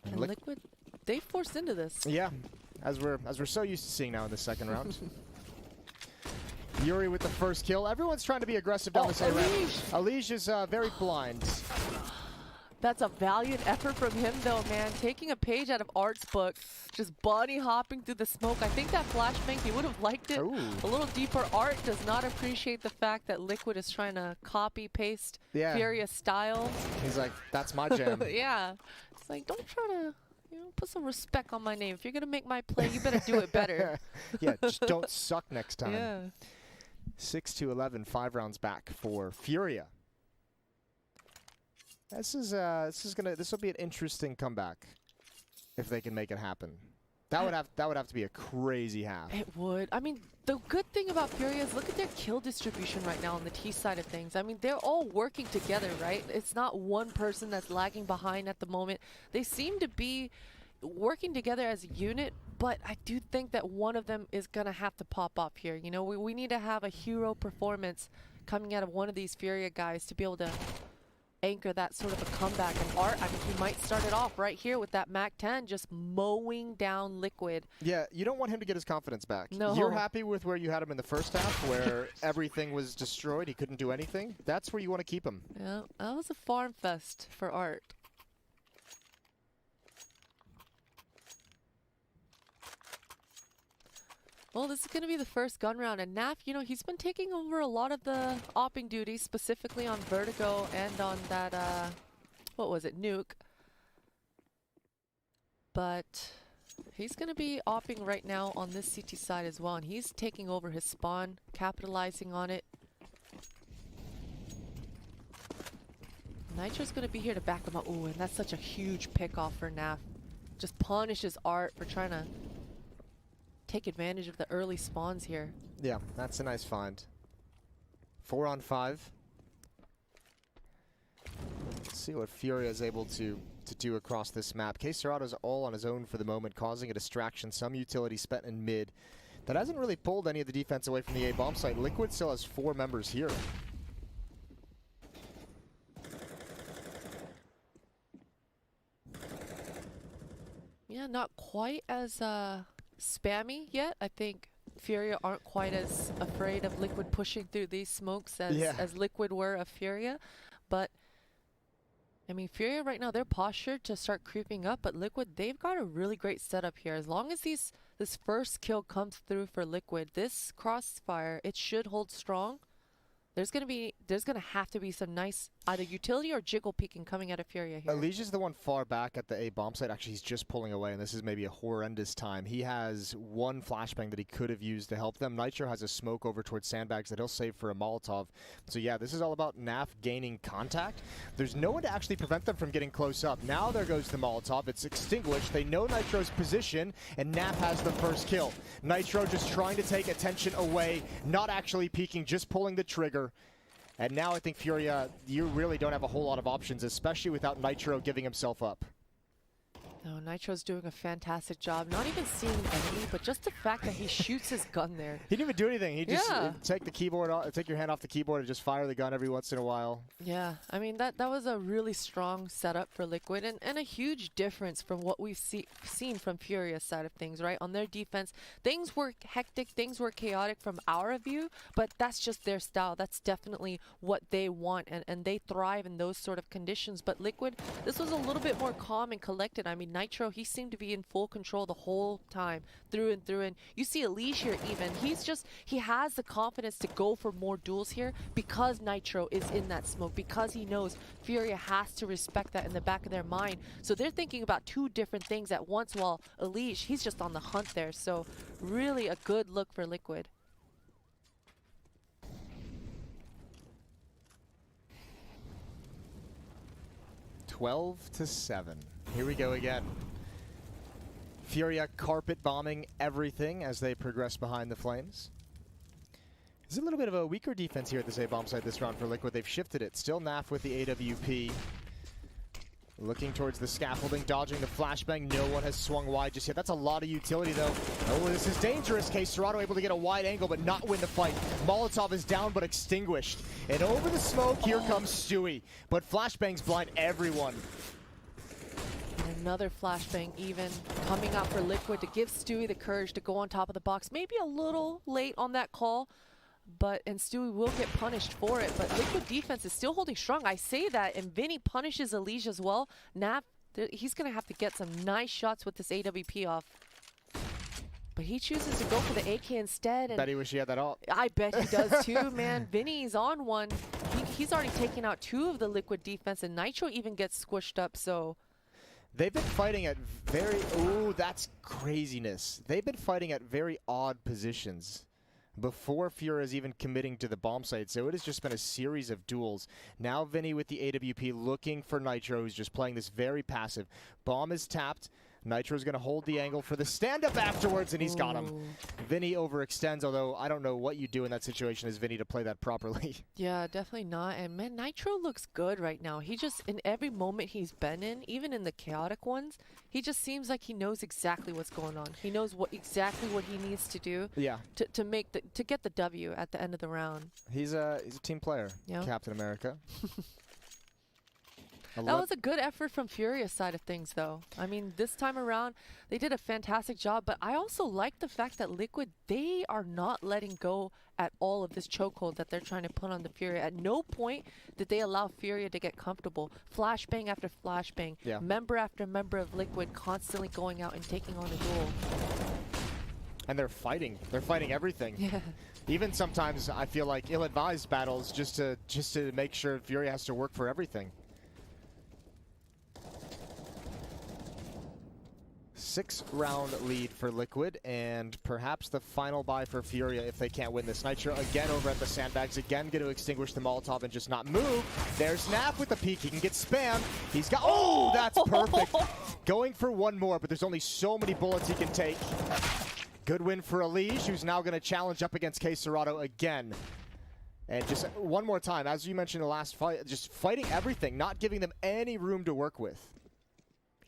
Speaker 1: And Liquid, they forced into this.
Speaker 2: Yeah, as we're so used to seeing now in the second round. Yuri with the first kill. Everyone's trying to be aggressive down this A ramp. Elish is very blind.
Speaker 1: That's a valiant effort from him, though, man. Taking a page out of Art's book, just bunny hopping through the smoke. I think that flashbang, he would have liked it a little deeper. Art does not appreciate the fact that Liquid is trying to copy paste FURIA style.
Speaker 2: He's like, that's my jam.
Speaker 1: Yeah, it's like, don't try to, put some respect on my name. If you're gonna make my play, you better do it better.
Speaker 2: Yeah, just don't suck next time.
Speaker 1: Yeah.
Speaker 2: 6-11, 5 rounds back for FURIA. This will be an interesting comeback if they can make it happen. That would have to be a crazy half.
Speaker 1: It would. I mean, the good thing about FURIA is look at their kill distribution right now on the T side of things. I mean, they're all working together, right? It's not one person that's lagging behind at the moment. They seem to be working together as a unit, but I do think that one of them is going to have to pop off here. You know, we need to have a hero performance coming out of one of these FURIA guys to be able to anchor that sort of a comeback. And Art, I mean, he might start it off right here with that MAC-10 just mowing down Liquid.
Speaker 2: Yeah, you don't want him to get his confidence back.
Speaker 1: No.
Speaker 2: You're happy with where you had him in the first half where everything was destroyed, he couldn't do anything. That's where you want to keep him.
Speaker 1: Yeah, that was a farm fest for Art. Well, this is going to be the first gun round, and Naf, you know, he's been taking over a lot of the opping duties, specifically on Vertigo and on that, what was it, Nuke. But he's going to be opping right now on this CT side as well, and he's taking over his spawn, capitalizing on it. Nitro's going to be here to back him up. Ooh, and that's such a huge pick off for Naf. Just punishes Art for trying to take advantage of the early spawns here.
Speaker 2: Yeah, that's a nice find. 4 on 5. Let's see what FURIA is able to do across this map. K-Serato's all on his own for the moment, causing a distraction. Some utility spent in mid. That hasn't really pulled any of the defense away from the A bomb site. Liquid still has 4 members here.
Speaker 1: Yeah, not quite as spammy yet. I think FURIA aren't quite as afraid of Liquid pushing through these smokes as Liquid were of FURIA. But, I mean, FURIA right now, they're postured to start creeping up, but Liquid, they've got a really great setup here. As long as this first kill comes through for Liquid, this crossfire, it should hold strong. There's gonna have to be some nice either utility or jiggle peeking coming out of FURIA here.
Speaker 2: Alicia's the one far back at the A bomb site. Actually, he's just pulling away, and this is maybe a horrendous time. He has one flashbang that he could have used to help them. Nitro has a smoke over towards sandbags that he'll save for a Molotov. So yeah, this is all about Naf gaining contact. There's no one to actually prevent them from getting close up. Now there goes the Molotov. It's extinguished. They know Nitro's position, and Naf has the first kill. Nitro just trying to take attention away, not actually peeking, just pulling the trigger. And now I think FURIA, you really don't have a whole lot of options, especially without Nitro giving himself up.
Speaker 1: No, Nitro's doing a fantastic job. Not even seeing an enemy, but just the fact that he shoots his gun there.
Speaker 2: He didn't even do anything. He just take the keyboard off, take your hand off the keyboard and just fire the gun every once in a while.
Speaker 1: Yeah, I mean, that was a really strong setup for Liquid and a huge difference from what we've seen from FURIA's side of things, right? On their defense, things were hectic, things were chaotic from our view, but that's just their style. That's definitely what they want, and they thrive in those sort of conditions. But Liquid, this was a little bit more calm and collected. I mean, Nitro, he seemed to be in full control the whole time, through and through. And you see Elish here even. He has the confidence to go for more duels here because Nitro is in that smoke, because he knows FURIA has to respect that in the back of their mind. So they're thinking about two different things at once while Elish, he's just on the hunt there. So really a good look for Liquid.
Speaker 2: (12-7). Here we go again. FURIA carpet bombing everything as they progress behind the flames. There's a little bit of a weaker defense here at this A bomb site this round for Liquid. They've shifted it. Still Naf with the AWP. Looking towards the scaffolding, dodging the flashbang. No one has swung wide just yet. That's a lot of utility, though. Oh, this is dangerous. K-Serато able to get a wide angle, but not win the fight. Molotov is down, but extinguished. And over the smoke, here comes Stewie. But flashbangs blind everyone.
Speaker 1: And another flashbang even coming out for Liquid to give Stewie the courage to go on top of the box. Maybe a little late on that call, and Stewie will get punished for it. But Liquid defense is still holding strong. I say that, and Vinny punishes Elish as well. Naf, he's going to have to get some nice shots with this AWP off. But he chooses to go for the AK instead. And
Speaker 2: bet he wish he had that all.
Speaker 1: I bet he does too, man. Vinny's on one. He's already taken out 2 of the Liquid defense, and Nitro even gets squished up, so...
Speaker 2: They've been fighting at very... Ooh, that's craziness. They've been fighting at very odd positions. before FURIA is even committing to the bomb site. So it has just been a series of duels. Now Vinny with the AWP looking for Nitro, who's just playing this very passive. Bomb is tapped. Nitro's going to hold the angle for the stand-up afterwards, and he's got him. Vinny overextends, although I don't know what you do in that situation as Vinny to play that properly.
Speaker 1: Yeah, definitely not. And man, Nitro looks good right now. He just, in every moment he's been in, even in the chaotic ones, he just seems like he knows exactly what's going on. He knows exactly what he needs to do to get the W at the end of the round.
Speaker 2: He's a team player,
Speaker 1: Yeah.
Speaker 2: Captain America.
Speaker 1: That was a good effort from FURIA's side of things, though. I mean, this time around, they did a fantastic job, but I also like the fact that Liquid, they are not letting go at all of this chokehold that they're trying to put on the FURIA. At no point did they allow FURIA to get comfortable. Flashbang after flashbang, member after member of Liquid constantly going out and taking on a duel.
Speaker 2: And they're fighting. They're fighting everything.
Speaker 1: Yeah.
Speaker 2: Even sometimes I feel like ill-advised battles just to make sure FURIA has to work for everything. 6-round lead for Liquid, and perhaps the final buy for FURIA if they can't win this. Nitro again over at the sandbags, again going to extinguish the Molotov and just not move. There's Naf with the peek. He can get spammed. He's got... Oh, that's perfect. Going for one more, but there's only so many bullets he can take. Good win for Elige, who's now going to challenge up against KScirado again. And just one more time, as you mentioned in the last fight, just fighting everything, not giving them any room to work with.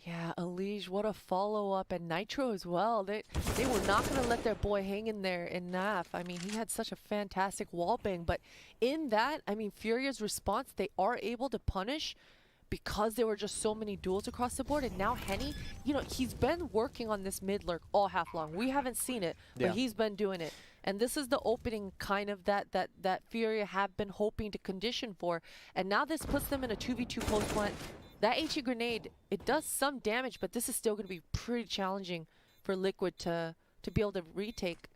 Speaker 1: Yeah, Elige, what a follow-up, and Nitro as well. They were not going to let their boy hang in there in Naf. I mean, he had such a fantastic wallbang, but in that, I mean, FURIA's response, they are able to punish because there were just so many duels across the board, and now Henny, you know, he's been working on this mid lurk all half long. We haven't seen it, but he's been doing it. And this is the opening kind of that FURIA have been hoping to condition for, and now this puts them in a 2v2 close plant. That HE grenade, it does some damage, but this is still going to be pretty challenging for Liquid to be able to retake.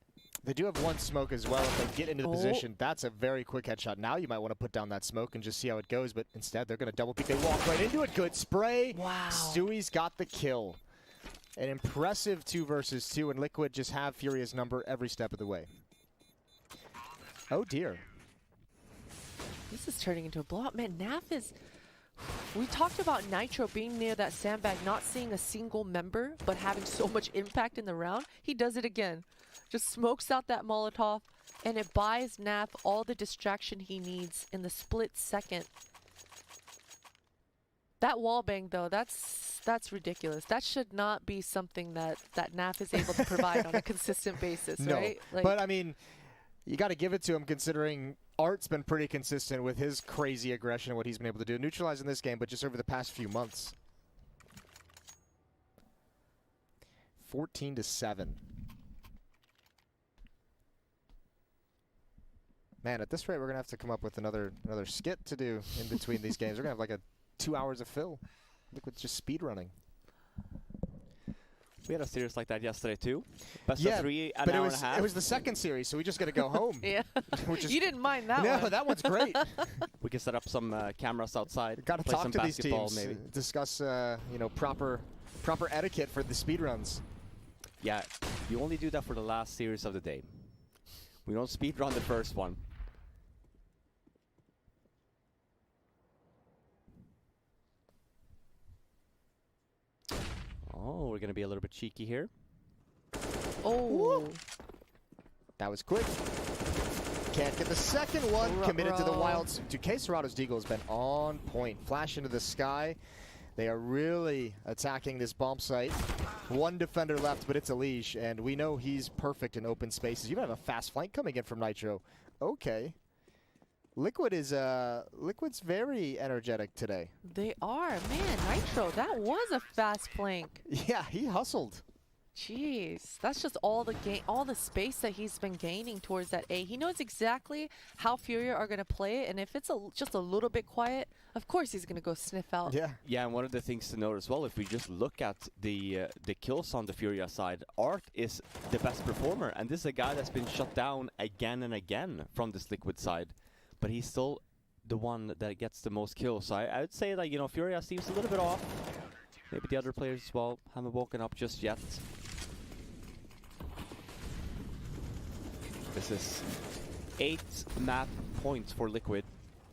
Speaker 2: They do have one smoke as well if they get into the position. That's a very quick headshot. Now you might want to put down that smoke and just see how it goes, but instead they're going to double peek. They walk right into it. Good spray.
Speaker 1: Wow.
Speaker 2: Stewie's got the kill. An impressive 2 versus 2, and Liquid just have FURIA's number every step of the way. Oh dear.
Speaker 1: This is turning into a blowout. Man, Naf is... We talked about Nitro being near that sandbag, not seeing a single member, but having so much impact in the round. He does it again. Just smokes out that Molotov, and it buys Naf all the distraction he needs in the split second. That wallbang, though, that's ridiculous. That should not be something that Naf is able to provide on a consistent basis, right?
Speaker 2: Like, but I mean, you got to give it to him considering Art's been pretty consistent with his crazy aggression and what he's been able to do, neutralizing this game, but just over the past few months. 14-7. Man, at this rate, we're gonna have to come up with another skit to do in between these games. We're gonna have like 2 hours of fill. Liquid's just speed running.
Speaker 3: We had a series like that yesterday too. Best of 3, an hour and a half.
Speaker 2: It was the second series, so we just got to go home.
Speaker 1: Yeah,
Speaker 2: you
Speaker 1: didn't mind that one.
Speaker 2: No, that one's great.
Speaker 3: We can set up some cameras outside.
Speaker 2: Got to
Speaker 3: play
Speaker 2: talk
Speaker 3: some
Speaker 2: to these
Speaker 3: basketball,
Speaker 2: teams,
Speaker 3: maybe.
Speaker 2: discuss you know, proper etiquette for the speed runs.
Speaker 3: Yeah, you only do that for the last series of the day. We don't speed run the first one. Oh, we're gonna be a little bit cheeky here.
Speaker 1: Oh.
Speaker 2: That was quick. Can't get the second one. Committed to the wilds. Dude, KScirado's deagle has been on point. Flash into the sky. They are really attacking this bomb site. One defender left, but it's Elige, and we know he's perfect in open spaces. You even have a fast flank coming in from Nitro. Okay. Liquid's very energetic today.
Speaker 1: They are. Man, Nitro, that was a fast flank.
Speaker 2: Yeah, he hustled.
Speaker 1: Jeez, that's just all the space that he's been gaining towards that A. He knows exactly how FURIA are going to play it, and if it's just a little bit quiet, of course he's going to go sniff out.
Speaker 2: Yeah.
Speaker 3: Yeah, and one of the things to note as well, if we just look at the kills on the FURIA side, Art is the best performer, and this is a guy that's been shut down again and again from this Liquid side, but he's still the one that gets the most kills. So I would say that, you know, FURIA seems a little bit off. Maybe the other players as well haven't woken up just yet. This is 8 map points for Liquid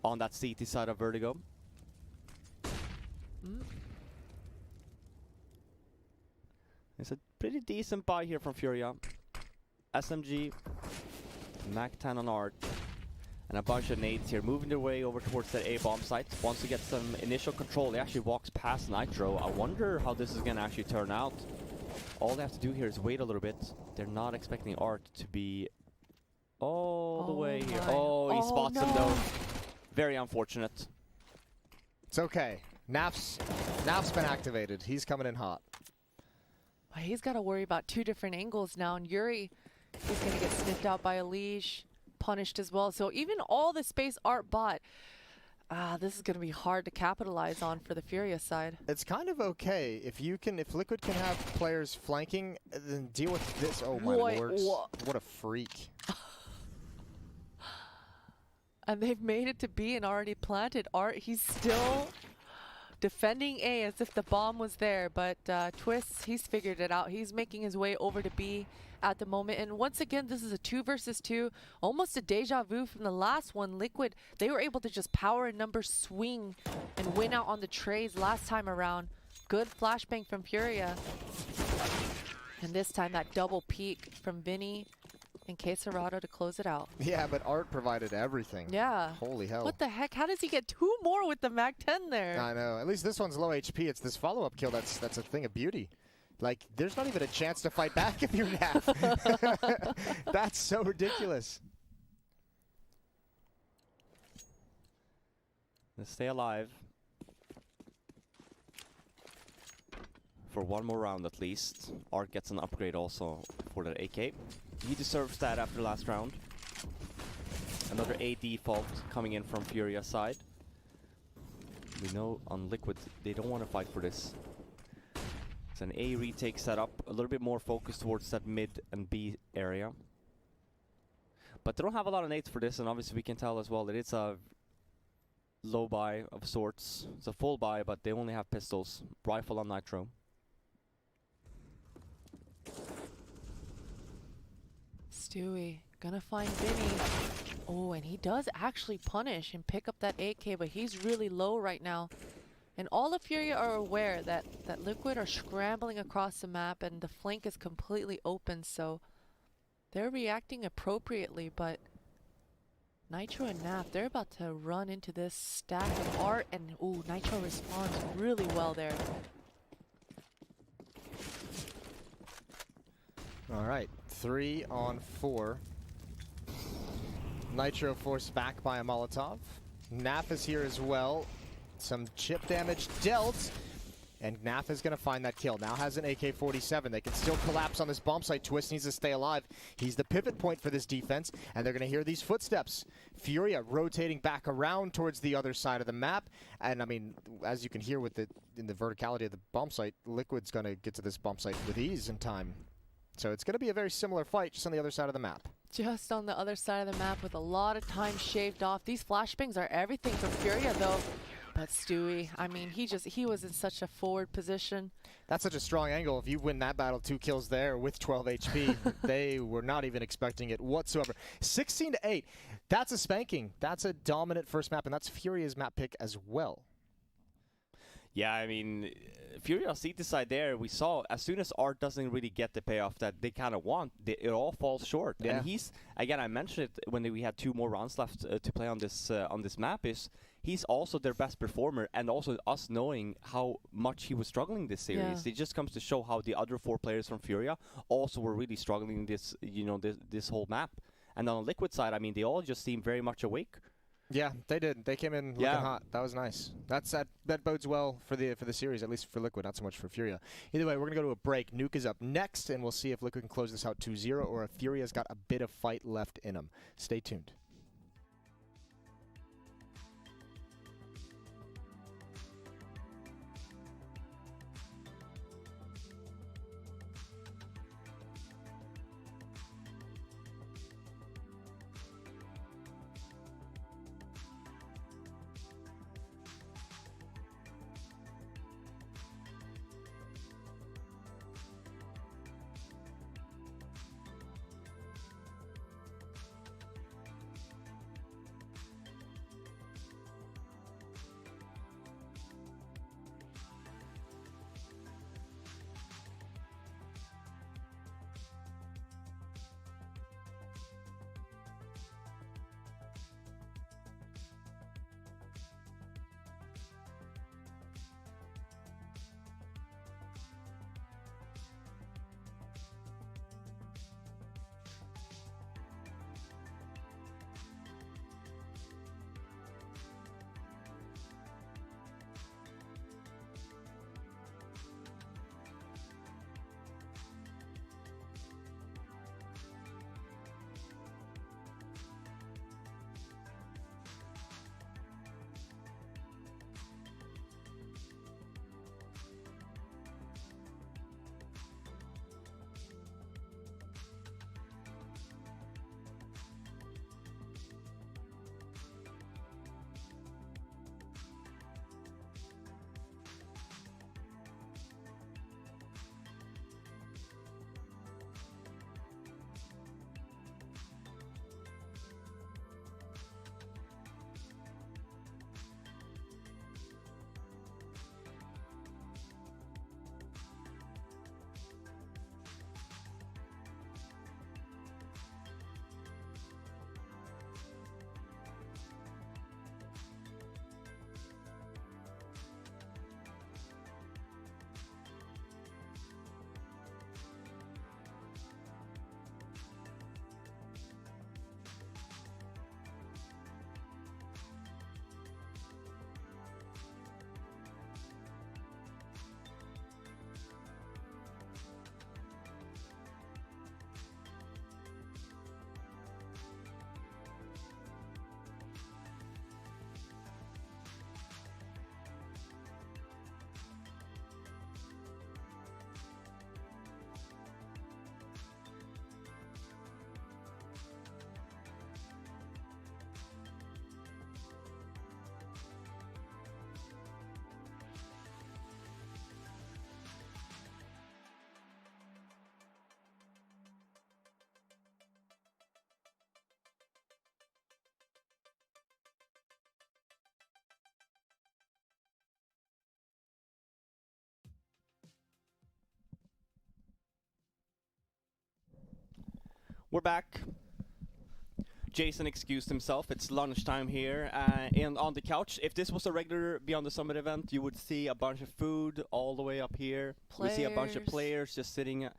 Speaker 3: on that CT side of Vertigo. It's a pretty decent buy here from FURIA. SMG, MAC-10 on Art, and a bunch of nades here, moving their way over towards that A bomb site. Wants to get some initial control. He actually walks past Nitro. I wonder how this is going to actually turn out. All they have to do here is wait a little bit. They're not expecting Art to be all the way here. Oh, he spots him though. Very unfortunate.
Speaker 2: It's okay. Naf's been activated. He's coming in hot.
Speaker 1: He's got to worry about 2 different angles now, and Yuri is going to get sniffed out by Elige, punished as well. So even all the space Art bought, this is going to be hard to capitalize on for the FURIA side.
Speaker 2: It's kind of okay if Liquid can have players flanking, then deal with this. Oh my lords! What a freak!
Speaker 1: And they've made it to B and already planted Art. He's still defending A as if the bomb was there, but Twist, he's figured it out. He's making his way over to B at the moment. And once again, this is a 2 versus 2, almost a deja vu from the last one. Liquid, they were able to just power a number swing and win out on the trades last time around. Good flashbang from FURIA. And this time that double peek from Vinny and Quesarado to close it out.
Speaker 2: Yeah, but Art provided everything.
Speaker 1: Yeah.
Speaker 2: Holy hell.
Speaker 1: What the heck? How does he get 2 more with the MAC-10 there?
Speaker 2: I know. At least this one's low HP. It's this follow-up kill that's a thing of beauty. Like, there's not even a chance to fight back if you're Naf. That's so ridiculous.
Speaker 3: Let's stay alive for one more round at least. Art gets an upgrade also for that AK. He deserves that after last round. Another A default coming in from FURIA's side. We know on Liquid they don't want to fight for this. It's an A retake setup, a little bit more focused towards that mid and B area. But they don't have a lot of nades for this, and obviously we can tell as well that it's a low buy of sorts. It's a full buy, but they only have pistols. Rifle on Nitro.
Speaker 1: Stewie gonna find Vinny. Oh, and he does actually punish and pick up that 8K, but he's really low right now. And all of FURIA are aware that Liquid are scrambling across the map and the flank is completely open, so they're reacting appropriately, but Nitro and Naf, they're about to run into this stack of Art, and ooh, Nitro responds really well there.
Speaker 2: All right, 3 on 4. Nitro forced back by a Molotov. Naf is here as well. Some chip damage dealt, and Naf is going to find that kill. Now has an AK-47. They can still collapse on this bomb site. Twist needs to stay alive. He's the pivot point for this defense, and they're going to hear these footsteps. FURIA rotating back around towards the other side of the map, and I mean, as you can hear with in the verticality of the bomb site, Liquid's going to get to this bomb site with ease and time. So it's going to be a very similar fight, just on the other side of the map.
Speaker 1: Just on the other side of the map with a lot of time shaved off. These flashbangs are everything for FURIA, though. But Stewie, I mean, he was in such a forward position.
Speaker 2: That's such a strong angle. If you win that battle, 2 kills there with 12 HP, they were not even expecting it whatsoever. 16-8. That's a spanking. That's a dominant first map, and that's FURIA's map pick as well.
Speaker 3: Yeah, I mean, FURIA CT side there, we saw as soon as Art doesn't really get the payoff that they kind of want, it all falls short.
Speaker 2: Yeah.
Speaker 3: And he's, again, I mentioned it when we had 2 more rounds left to play on this map, is he's also their best performer, and also us knowing how much he was struggling this series.
Speaker 1: Yeah.
Speaker 3: It just comes to show how the other 4 players from FURIA also were really struggling this, this whole map. And on the Liquid side, I mean, they all just seem very much awake.
Speaker 2: Yeah, they did. They came in looking hot. That was nice. That bodes well for the series, at least for Liquid, not so much for FURIA. Either way, we're gonna go to a break. Nuke is up next, and we'll see if Liquid can close this out 2-0, or if FURIA's got a bit of fight left in them. Stay tuned.
Speaker 3: We're back. Jason excused himself. It's lunchtime here and on the couch. If this was a regular Beyond the Summit event, you would see a bunch of food all the way up here. We see a bunch of players just sitting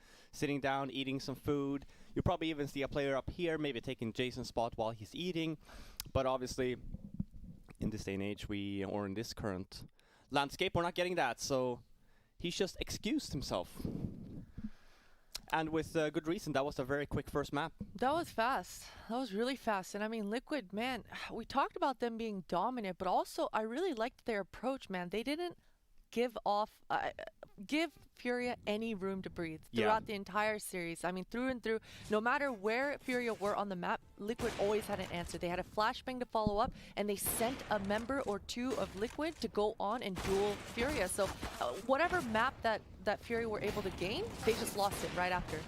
Speaker 3: down, eating some food. You probably even see a player up here, maybe taking Jason's spot while he's eating. But obviously, in this day and age, or in this current landscape, we're not getting that. So he's just excused himself. And with good reason. That was a very quick first map.
Speaker 1: That was fast. That was really fast. And I mean, Liquid, man, we talked about them being dominant, but also I really liked their approach, man. They didn't give FURIA any room to breathe throughout the entire series. I mean, through and through, no matter where FURIA were on the map, Liquid always had an answer. They had a flashbang to follow up, and they sent a member or two of Liquid to go on and duel FURIA. So whatever map that FURIA were able to gain, they just lost it right after.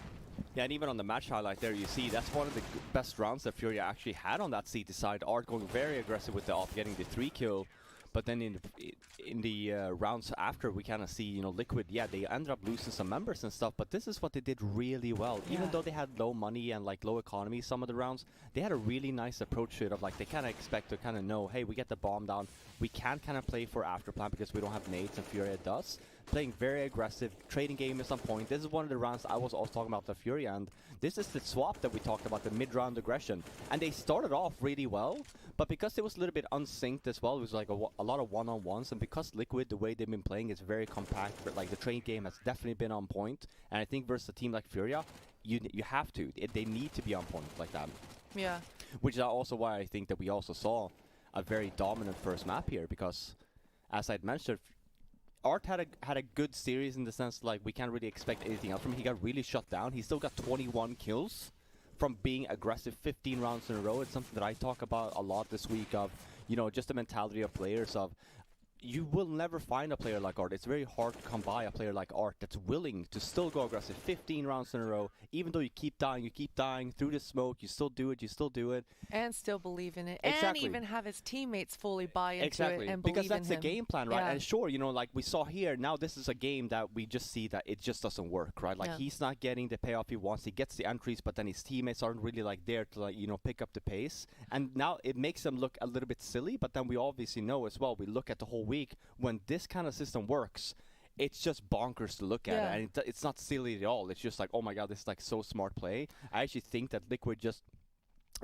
Speaker 3: Yeah, and even on the match highlight there, you see that's one of the best rounds that FURIA actually had on that CT side. Art going very aggressive with the off, getting the 3 kill. But then in the rounds after, we kind of see, you know, Liquid, yeah, they ended up losing some members and stuff, but this is what they did really well. Yeah. Even though they had low money and like low economy some of the rounds, they had a really nice approach to it of like, they kind of expect to kind of know, hey, we get the bomb down. We can kind of play for afterplan because we don't have nades and FURIA does. Playing very aggressive, trading game at some point. This is one of the rounds I was also talking about the FURIA, and this is the swap that we talked about, the mid-round aggression. And they started off really well, but because it was a little bit unsynced as well, it was like a lot of one-on-ones, and because Liquid, the way they've been playing is very compact, but like the trade game has definitely been on point, and I think versus a team like FURIA, you have to. They need to be on point like that.
Speaker 1: Yeah.
Speaker 3: Which is also why I think that we also saw a very dominant first map here, because as I'd mentioned, Art had a good series in the sense like we can't really expect anything else from him. He got really shut down. He still got 21 kills from being aggressive 15 rounds in a row. It's something that I talk about a lot this week of, you know, just the mentality of players of you will never find a player like Art. It's very hard to come by a player like Art that's willing to still go aggressive 15 rounds in a row, even though you keep dying through the smoke, you still do it.
Speaker 1: And still believe in it.
Speaker 3: Exactly.
Speaker 1: And even have his teammates fully buy into
Speaker 3: Exactly.
Speaker 1: it and
Speaker 3: because
Speaker 1: believe in
Speaker 3: that's
Speaker 1: him.
Speaker 3: the game plan, right?
Speaker 1: Yeah.
Speaker 3: And sure, you know, like we saw here, now this is a game that we just see that it just doesn't work, right? Like he's not getting the payoff he wants. He gets the entries, but then his teammates aren't really like there to like, you know, pick up the pace. And now it makes them look a little bit silly, but then we obviously know as well, we look at the whole week, when this kind of system works, it's just bonkers to look at it, and it's not silly at all. It's just like, oh my god, this is like so smart play. I actually think that Liquid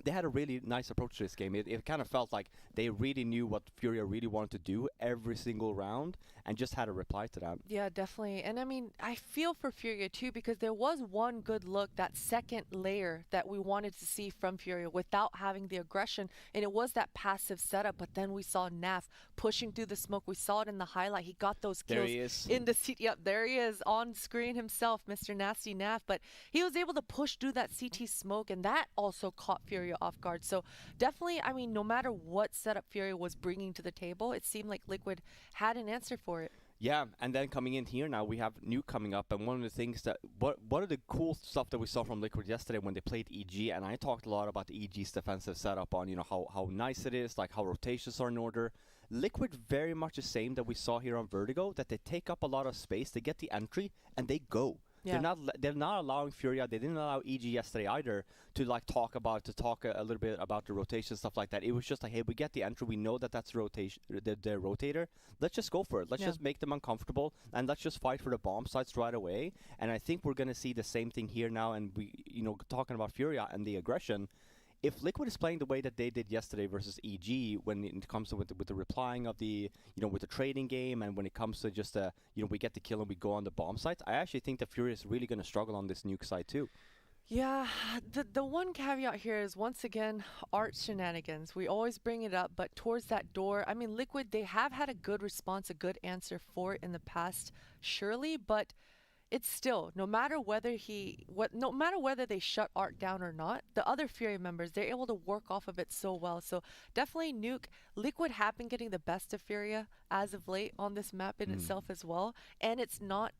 Speaker 3: they had a really nice approach to this game. It kind of felt like they really knew what FURIA really wanted to do every single round and just had a reply to that.
Speaker 1: Yeah, definitely. And I mean, I feel for FURIA too, because there was one good look, that second layer that we wanted to see from FURIA without having the aggression, and it was that passive setup. But then we saw Naf pushing through the smoke. We saw it in the highlight. He got those kills.
Speaker 3: There he is.
Speaker 1: In the CT. Yep, there he is on screen himself, Mr. Nasty Naf. But he was able to push through that CT smoke, and that also caught FURIA off guard. So definitely, I mean, no matter what setup FURIA was bringing to the table, it seemed like Liquid had an answer for it.
Speaker 3: Yeah, and then coming in here now, we have Nuke coming up, and one of the things that, one of the cool stuff that we saw from Liquid yesterday when they played EG, and I talked a lot about the EG's defensive setup on, you know, how nice it is, like how rotations are in order. Liquid very much the same that we saw here on Vertigo, that they take up a lot of space, they get the entry, and they go. Yeah. They're not allowing FURIA. They didn't allow EG yesterday either to like talk a little bit about the rotation, stuff like that. It was just like, hey, we get the entry. We know that that's rotation, the rotator. Let's just go for it. Let's just make them uncomfortable, and let's just fight for the bomb sites right away. And I think we're gonna see the same thing here now. And we, you know, talking about FURIA and the aggression. If Liquid is playing the way that they did yesterday versus EG, when it comes to with the replying of the, you know, with the trading game, and when it comes to just you know, we get the kill and we go on the bomb sites, I actually think that FURIA is really going to struggle on this Nuke side too.
Speaker 1: Yeah, the one caveat here is, once again, Art shenanigans. We always bring it up, but towards that door, I mean, Liquid, they have had a good response, a good answer for it in the past, surely, but it's still, no matter whether they shut Art down or not, the other FURIA members, they're able to work off of it so well. So definitely Nuke, Liquid have been getting the best of FURIA as of late on this map in itself as well. And it's not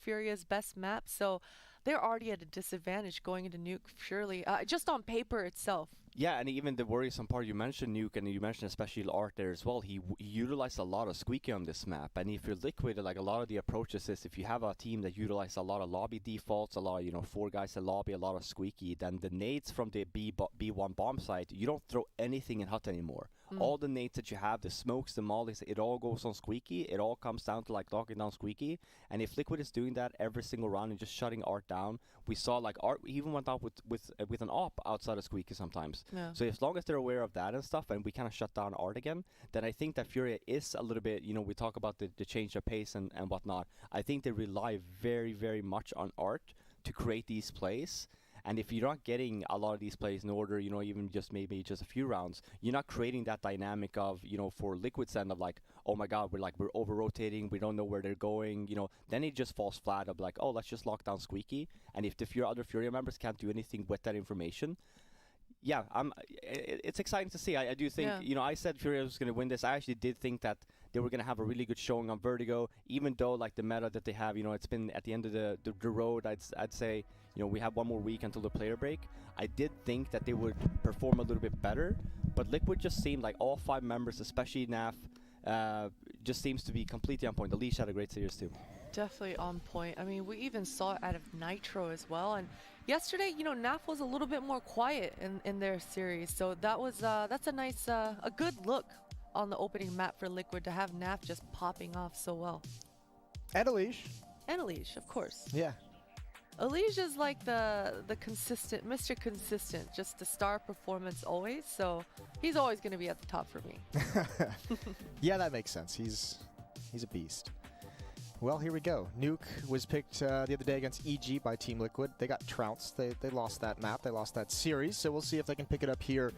Speaker 1: FURIA's best map, so they're already at a disadvantage going into Nuke, surely. Just on paper itself,
Speaker 3: Yeah, and even the worrisome part, you mentioned Nuke, and you mentioned especially Art there as well. He utilized a lot of squeaky on this map, and if you're Liquid, like a lot of the approaches is if you have a team that utilizes a lot of lobby defaults, a lot of, 4 guys in lobby, a lot of squeaky, then the nades from the B1 bomb site, you don't throw anything in hut anymore. All the nades that you have, the smokes, the mollies, it all goes on squeaky. It all comes down to like locking down squeaky. And if Liquid is doing that every single round and just shutting Art down, we saw like Art even went out with an op outside of squeaky sometimes.
Speaker 1: Yeah.
Speaker 3: So as long as they're aware of that and stuff, and we kind of shut down Art again, then I think that FURIA is a little bit, we talk about the change of pace and whatnot. I think they rely very, very much on Art to create these plays. And if you're not getting a lot of these plays in order, even just maybe just a few rounds, you're not creating that dynamic of, for Liquid's end of like, oh my God, we're over rotating, we don't know where they're going, then it just falls flat of like, oh, let's just lock down squeaky. And if the other FURIA members can't do anything with that information, yeah, it's exciting to see. I do think, I said FURIA was going to win this. I actually did think that they were going to have a really good showing on Vertigo, even though like the meta that they have, it's been at the end of the road, I'd say, we have one more week until the player break. I did think that they would perform a little bit better, but Liquid just seemed like all 5 members, especially NAF, just seems to be completely on point. The Leash had a great series too.
Speaker 1: Definitely on point. I mean, we even saw it out of Nitro as well. And yesterday, NAF was a little bit more quiet in their series. So that was that's a nice, a good look on the opening map for Liquid to have NAF just popping off so well.
Speaker 2: And Elish.
Speaker 1: And Elish, of course.
Speaker 2: Yeah.
Speaker 1: Elish is like the consistent, Mr. Consistent, just the star performance always. So he's always going to be at the top for me.
Speaker 2: Yeah, that makes sense. He's a beast. Well, here we go. Nuke was picked the other day against EG by Team Liquid. They got trounced. They lost that map. They lost that series. So we'll see if they can pick it up here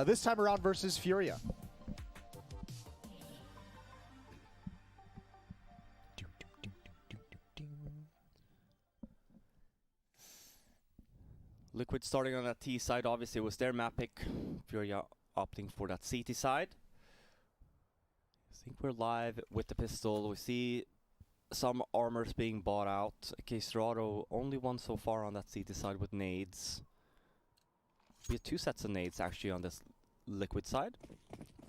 Speaker 2: this time around versus FURIA.
Speaker 3: Liquid starting on that T side, obviously it was their map pick. FURIA opting for that CT side. I think we're live with the pistol. We see some armors being bought out. Caserado only one so far on that CT side with nades. We have 2 sets of nades actually on this Liquid side.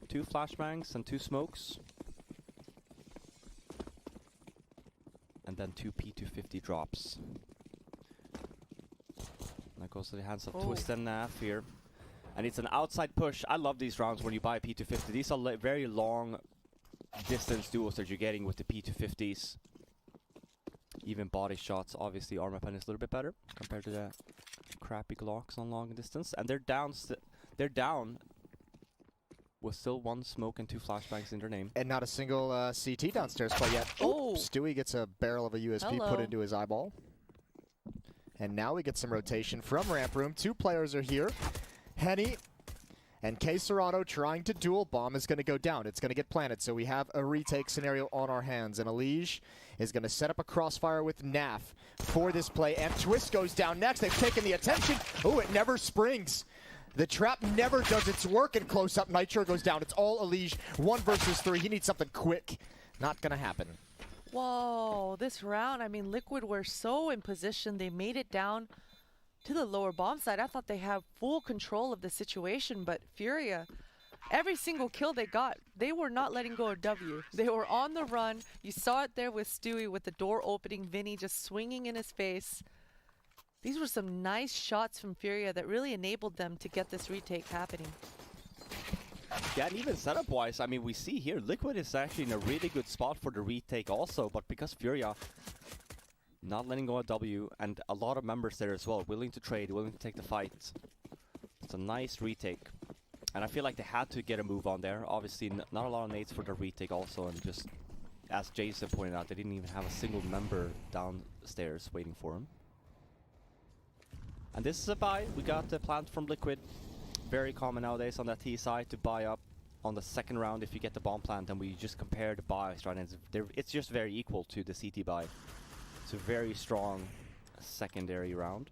Speaker 3: 2 flashbangs and 2 smokes. And then 2 P250 drops. That goes to the hands of Twist and Naf here. And it's an outside push. I love these rounds when you buy P250. These are very long distance duels that you're getting with the P250s. Even body shots, obviously armor pen is a little bit better compared to the crappy Glocks on long distance. And they're down with still 1 smoke and 2 flashbangs in their name.
Speaker 2: And not a single CT downstairs quite yet. Oh, Stewie gets a barrel of a USP put into his eyeball. And now we get some rotation from Ramp Room. 2 players are here. Henny and K Serrano trying to dual bomb is going to go down. It's going to get planted, so we have a retake scenario on our hands. And Elige is going to set up a crossfire with Naf for this play. And Twist goes down next. They've taken the attention. Oh, it never springs. The trap never does its work in close-up. Nitro goes down. It's all Elige. 1 versus 3. He needs something quick. Not going to happen.
Speaker 1: Whoa, this round, I mean, Liquid were so in position. They made it down to the lower bomb side. I thought they had full control of the situation, but FURIA, every single kill they got, they were not letting go of W. They were on the run. You saw it there with Stewie with the door opening, Vinny just swinging in his face. These were some nice shots from FURIA that really enabled them to get this retake happening.
Speaker 3: Yeah, and even setup-wise, I mean, we see here, Liquid is actually in a really good spot for the retake also, but because FURIA not letting go of W, and a lot of members there as well, willing to trade, willing to take the fight. It's a nice retake. And I feel like they had to get a move on there. Obviously, not a lot of nades for the retake also, and just, as Jason pointed out, they didn't even have a single member downstairs waiting for him. And this is a buy. We got the plant from Liquid. Very common nowadays on that T side to buy up on the second round if you get the bomb plant, and we just compare the buys, right? And it's just very equal to the CT buy. It's a very strong secondary round.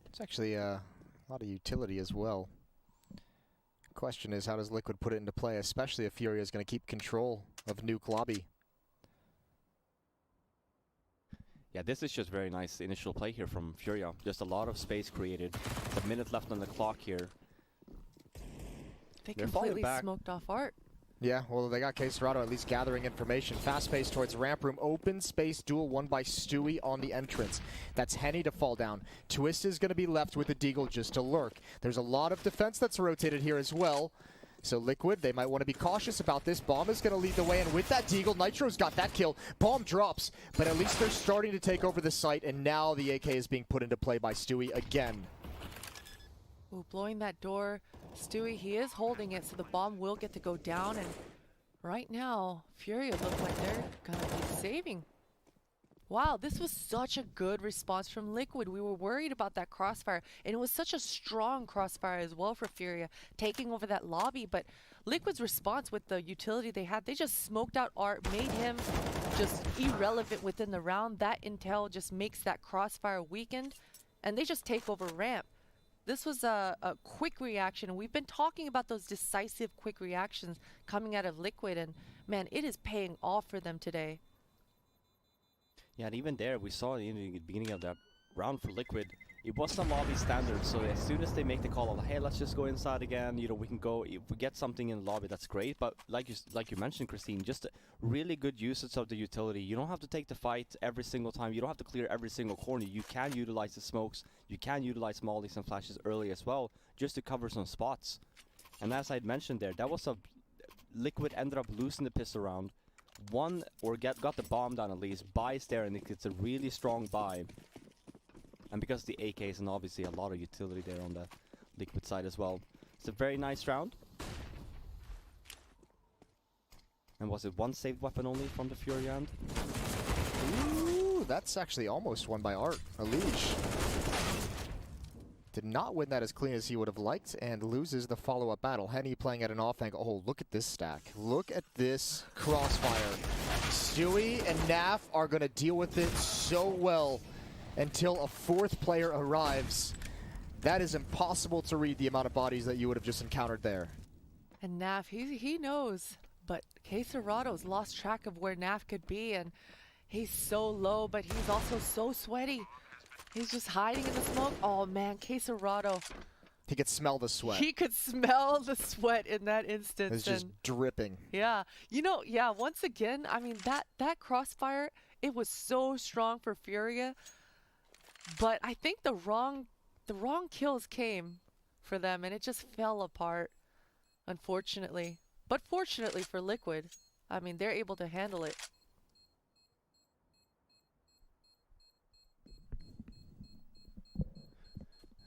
Speaker 2: It's actually a lot of utility as well. Question is, how does Liquid put it into play, especially if FURIA is going to keep control of Nuke Lobby?
Speaker 3: Yeah, this is just very nice initial play here from FURIA. Just a lot of space created. It's a minute left on the clock here.
Speaker 1: They
Speaker 3: They're falling
Speaker 1: completely
Speaker 3: back.
Speaker 1: smoked off Art.
Speaker 2: Yeah, well, they got Quesarado at least gathering information. Fast pace towards ramp room. Open space duel won by Stewie on the entrance. That's Henny to fall down. Twist is going to be left with the Deagle just to lurk. There's a lot of defense that's rotated here as well. So Liquid, they might want to be cautious about this. Bomb is going to lead the way, and with that Deagle, Nitro's got that kill. Bomb drops, but at least they're starting to take over the site, and now the AK is being put into play by Stewie again.
Speaker 1: Ooh, blowing that door. Stewie, he is holding it, so the bomb will get to go down. And right now, FURIA look like they're going to be saving. Wow, this was such a good response from Liquid. We were worried about that crossfire, and it was such a strong crossfire as well for FURIA, taking over that lobby. But Liquid's response with the utility they had, they just smoked out Art, made him just irrelevant within the round. That intel just makes that crossfire weakened, and they just take over ramp. This was a quick reaction, and we've been talking about those decisive quick reactions coming out of Liquid, and man, it is paying off for them today.
Speaker 3: Yeah, and even there, we saw in the beginning of that round for Liquid, it wasn't a lobby standard, so as soon as they make the call of, hey, let's just go inside again, you know, we can go, if we get something in the lobby, that's great, but like you mentioned, Christine, just a really good usage of the utility. You don't have to take the fight every single time, you don't have to clear every single corner, you can utilize the smokes, you can utilize mollies and flashes early as well, just to cover some spots. And as I'd mentioned there, that was a Liquid ended up losing the pistol round, won, or got the bomb down at least, buys there, and it's a really strong buy. And because the AKs and obviously a lot of utility there on the Liquid side as well. It's a very nice round. And was it one saved weapon only from the FURIA end?
Speaker 2: Ooh, that's actually almost won by Art. Alish did not win that as clean as he would have liked and loses the follow-up battle. Henny playing at an off angle. Oh, look at this stack. Look at this crossfire. Stewie and Naf are going to deal with it so well until a fourth player arrives. That is impossible to read the amount of bodies that you would have just encountered there.
Speaker 1: And Naf, he knows, but Quesarado's lost track of where Naf could be, and he's so low, but he's also so sweaty. He's just hiding in the smoke. Oh man, Quesarado.
Speaker 2: He could smell the sweat.
Speaker 1: He could smell the sweat in that instance.
Speaker 2: It's just dripping.
Speaker 1: Yeah, you know, yeah, once again, I mean, that crossfire, it was so strong for FURIA, but I think the wrong kills came for them, and it just fell apart, unfortunately. But fortunately for Liquid, I mean, they're able to handle it.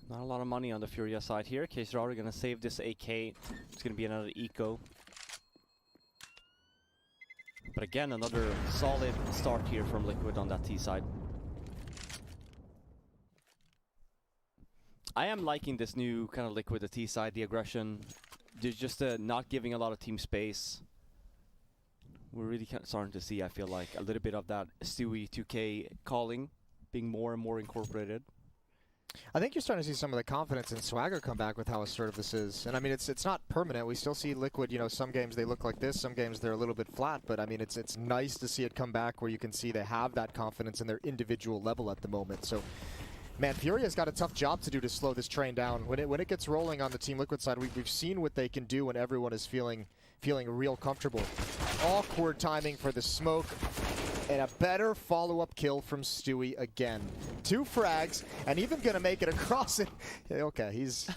Speaker 3: Not a lot of money on the FURIA side here. Quesarado gonna save this AK. It's gonna be another eco. But again, another solid start here from Liquid on that T side. I am liking this new kind of Liquid, the T side, the aggression. They're just not giving a lot of team space. We're really starting to see, I feel like, a little bit of that Stewie 2K calling being more and more incorporated.
Speaker 2: I think you're starting to see some of the confidence and swagger come back with how assertive this is. And I mean, it's not permanent. We still see Liquid, you know, some games they look like this, some games they're a little bit flat, but I mean, it's nice to see it come back where you can see they have that confidence in their individual level at the moment. So, man, FURIA's got a tough job to do to slow this train down. When it gets rolling on the Team Liquid side, we've seen what they can do when everyone is feeling real comfortable. Awkward timing for the smoke. And a better follow-up kill from Stewie again. 2 frags, and even gonna make it across it. Okay, he's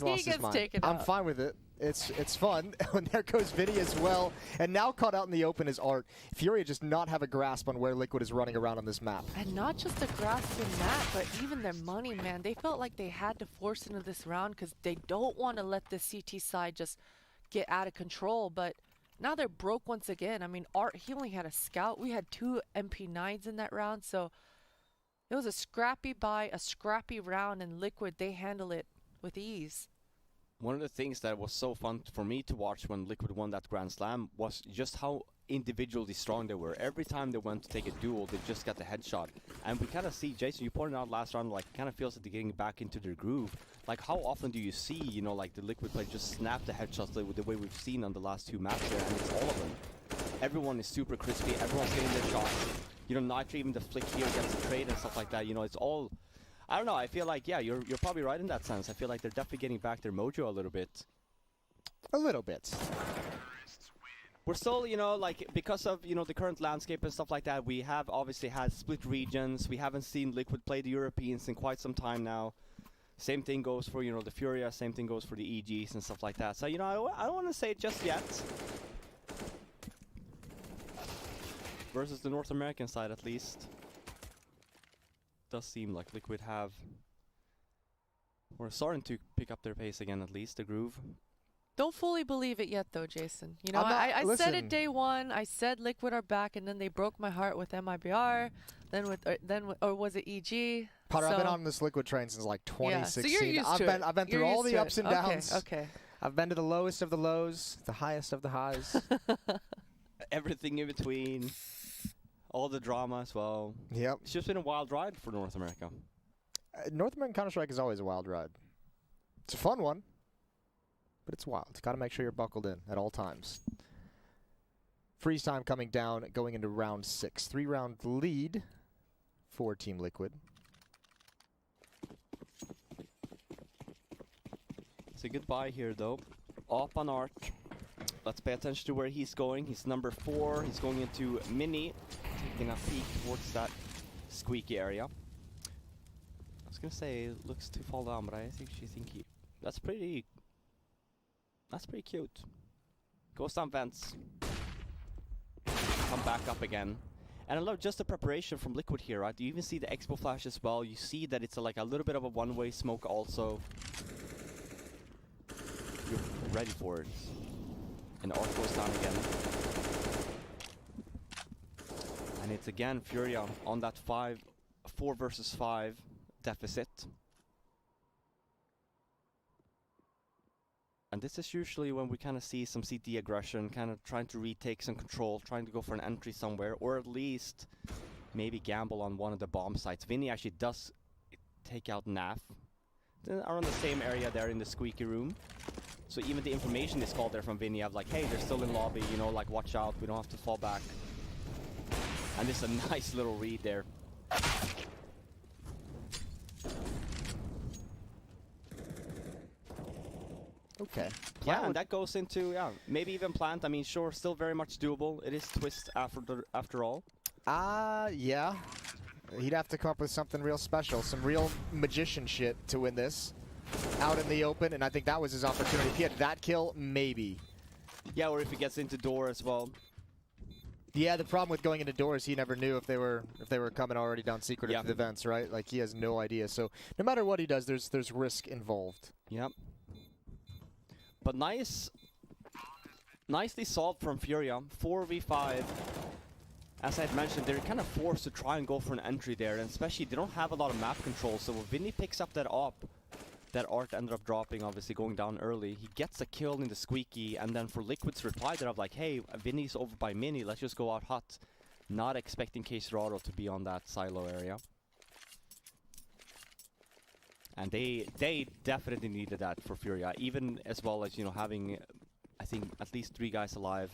Speaker 2: lost his mind. I'm fine with it. It's fun. And there goes Vinny as well. And now caught out in the open is Art. FURIA just not have a grasp on where Liquid is running around on this map.
Speaker 1: And not just a grasp in that, but even their money, man. They felt like they had to force into this round because they don't want to let the CT side just get out of control. But now they're broke once again. I mean, Art, he only had a scout. We had 2 MP9s in that round, so it was a scrappy buy, a scrappy round, and Liquid, they handle it with ease.
Speaker 3: One of the things that was so fun for me to watch when Liquid won that Grand Slam was just how individually strong they were. Every time they went to take a duel, they just got the headshot. And we kind of see, Jason, you pointed out last round, like, kind of feels like they're getting back into their groove. Like, how often do you see, you know, like, the Liquid play just snap the headshots the way we've seen on the last 2 maps there, and it's all of them. Everyone is super crispy, everyone's getting their shots. you know, Nitro, even the flick here against the trade and stuff like that, you know, it's all, I don't know, I feel like, yeah, you're probably right in that sense. I feel like they're definitely getting back their mojo a little bit.
Speaker 2: A little bit.
Speaker 3: We're still, you know, like, because of, you know, the current landscape and stuff like that, we have obviously had split regions. We haven't seen Liquid play the Europeans in quite some time now. Same thing goes for, you know, the FURIA, same thing goes for the EGs and stuff like that. So, you know, I don't want to say it just yet. Versus the North American side, at least. Does seem like Liquid have... We're starting to pick up their pace again, at least, the groove.
Speaker 1: Don't fully believe it yet, though, Jason. You know,
Speaker 2: I'm not-
Speaker 1: I said it
Speaker 2: listen.
Speaker 1: day one. I said Liquid are back, and then they broke my heart with MIBR. Then with, or was it EG?
Speaker 2: Potter, I've been
Speaker 1: So-
Speaker 2: on this Liquid train since like
Speaker 1: Yeah, so
Speaker 2: 2016.
Speaker 1: you're used
Speaker 2: I've
Speaker 1: to
Speaker 2: been
Speaker 1: it.
Speaker 2: I've been
Speaker 1: You're
Speaker 2: through all
Speaker 1: used
Speaker 2: the
Speaker 1: to
Speaker 2: ups
Speaker 1: it.
Speaker 2: and downs.
Speaker 1: Okay.
Speaker 2: I've been to the lowest of the lows, the highest of the highs.
Speaker 3: Everything in between. All the drama as well.
Speaker 2: Yep.
Speaker 3: It's just been a wild ride for North America.
Speaker 2: North American Counter-Strike is always a wild ride. It's a fun one, but it's wild. Got to make sure you're buckled in at all times. Freeze time coming down, going into round 6. 3-round lead for Team Liquid.
Speaker 3: It's a goodbye here, though. Up on Art. Let's pay attention to where he's going. He's number 4. He's going into Mini, taking a peek towards that squeaky area. I was gonna say it looks to fall down, but I think he. That's pretty cute. Goes down vents. Come back up again. And I love just the preparation from Liquid here, right? You even see the expo flash as well. You see that it's like a little bit of a one-way smoke also. You're ready for it. And Art goes down again. And it's again FURIA on that 4 versus 5 deficit. And this is usually when we kind of see some CT aggression, kind of trying to retake some control, trying to go for an entry somewhere, or at least maybe gamble on one of the bomb sites. Vinny actually does take out NAF. They are in the same area there in the squeaky room. So even the information is called there from Vinny of like, hey, they're still in lobby, you know, like watch out, we don't have to fall back. And this is a nice little read there.
Speaker 2: Okay.
Speaker 3: Yeah, and that goes into, maybe even plant. I mean, sure, still very much doable. It is twist after all.
Speaker 2: Yeah. He'd have to come up with something real special, some real magician shit to win this. Out in the open, and I think that was his opportunity. If he had that kill, maybe.
Speaker 3: Yeah, or if he gets into door as well.
Speaker 2: Yeah, the problem with going into doors, he never knew if they were coming already down secret into the vents, right? Like he has no idea. So no matter what he does, there's risk involved.
Speaker 3: Yep. But nicely solved from FURIA. 4v5. As I had mentioned, they're kind of forced to try and go for an entry there, and especially they don't have a lot of map control. So when Vinny picks up that op, that Art ended up dropping, obviously going down early. He gets a kill in the squeaky, and then for Liquid's reply, they're like, hey, Vinny's over by Mini, let's just go out hot. Not expecting K-Serrado to be on that silo area. And they definitely needed that for FURIA, even as well as, you know, having, I think, at least 3 guys alive.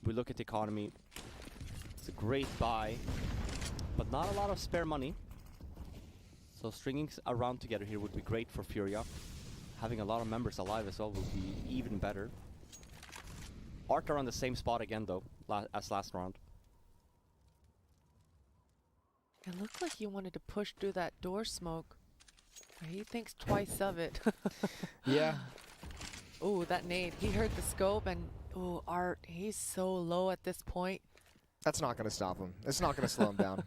Speaker 3: We look at the economy. It's a great buy, but not a lot of spare money. So stringing around together here would be great for FURIA. Having a lot of members alive as well would be even better. Art are on the same spot again, though, as last round.
Speaker 1: It looked like he wanted to push through that door smoke. He thinks twice of it.
Speaker 2: Yeah.
Speaker 1: Ooh, that nade. He heard the scope, and ooh, Art, he's so low at this point.
Speaker 2: That's not going to stop him. It's not going to slow him down.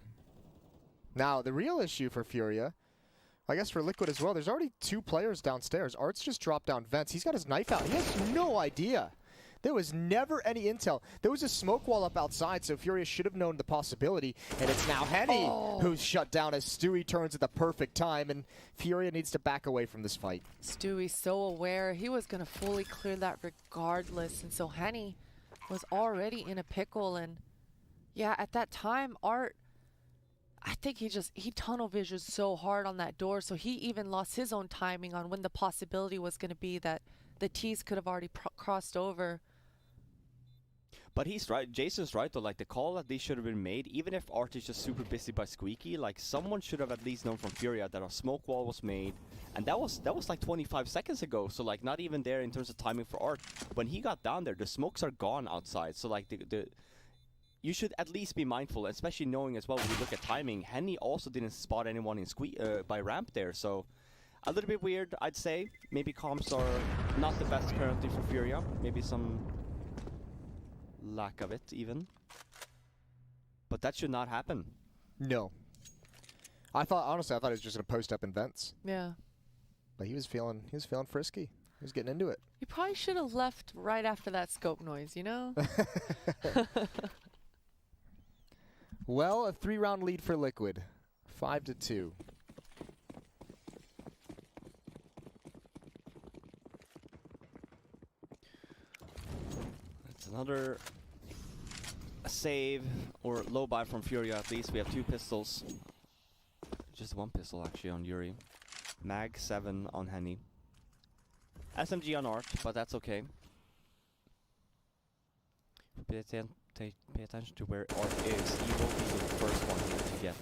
Speaker 2: Now, the real issue for FURIA, I guess for Liquid as well, there's already 2 players downstairs. Art's just dropped down vents. He's got his knife out. He has no idea. There was never any intel. There was a smoke wall up outside, so FURIA should have known the possibility. And it's now Henny who's shut down as Stewie turns at the perfect time, and FURIA needs to back away from this fight.
Speaker 1: Stewie's so aware. He was going to fully clear that regardless. And so Henny was already in a pickle. And yeah, at that time, Art, I think he tunnel visioned so hard on that door. So he even lost his own timing on when the possibility was going to be that the T's could have already crossed over.
Speaker 3: But he's right. Jason's right though. Like the call that these should have been made, even if Art is just super busy by Squeaky, like someone should have at least known from Furia that a smoke wall was made, and that was like 25 seconds ago. So like not even there in terms of timing for Art. When he got down there, the smokes are gone outside. So like you should at least be mindful, especially knowing as well when we look at timing. Henny also didn't spot anyone in by ramp there, so a little bit weird, I'd say. Maybe comms are not the best currently for Furia. Maybe some lack of it even. But that should not happen.
Speaker 2: No. Honestly, I thought he was just gonna post up in vents.
Speaker 1: Yeah.
Speaker 2: But he was feeling frisky. He was getting into it.
Speaker 1: You probably should have left right after that scope noise, you know?
Speaker 2: Well, a 3-round lead for Liquid. 5-2.
Speaker 3: It's another save or low buy from Furia at least. We have 2 pistols. Just 1 pistol actually on Yuri. Mag 7 on Henny. SMG on Art, but that's okay. Pay attention to where Art is. He will be the first one here to get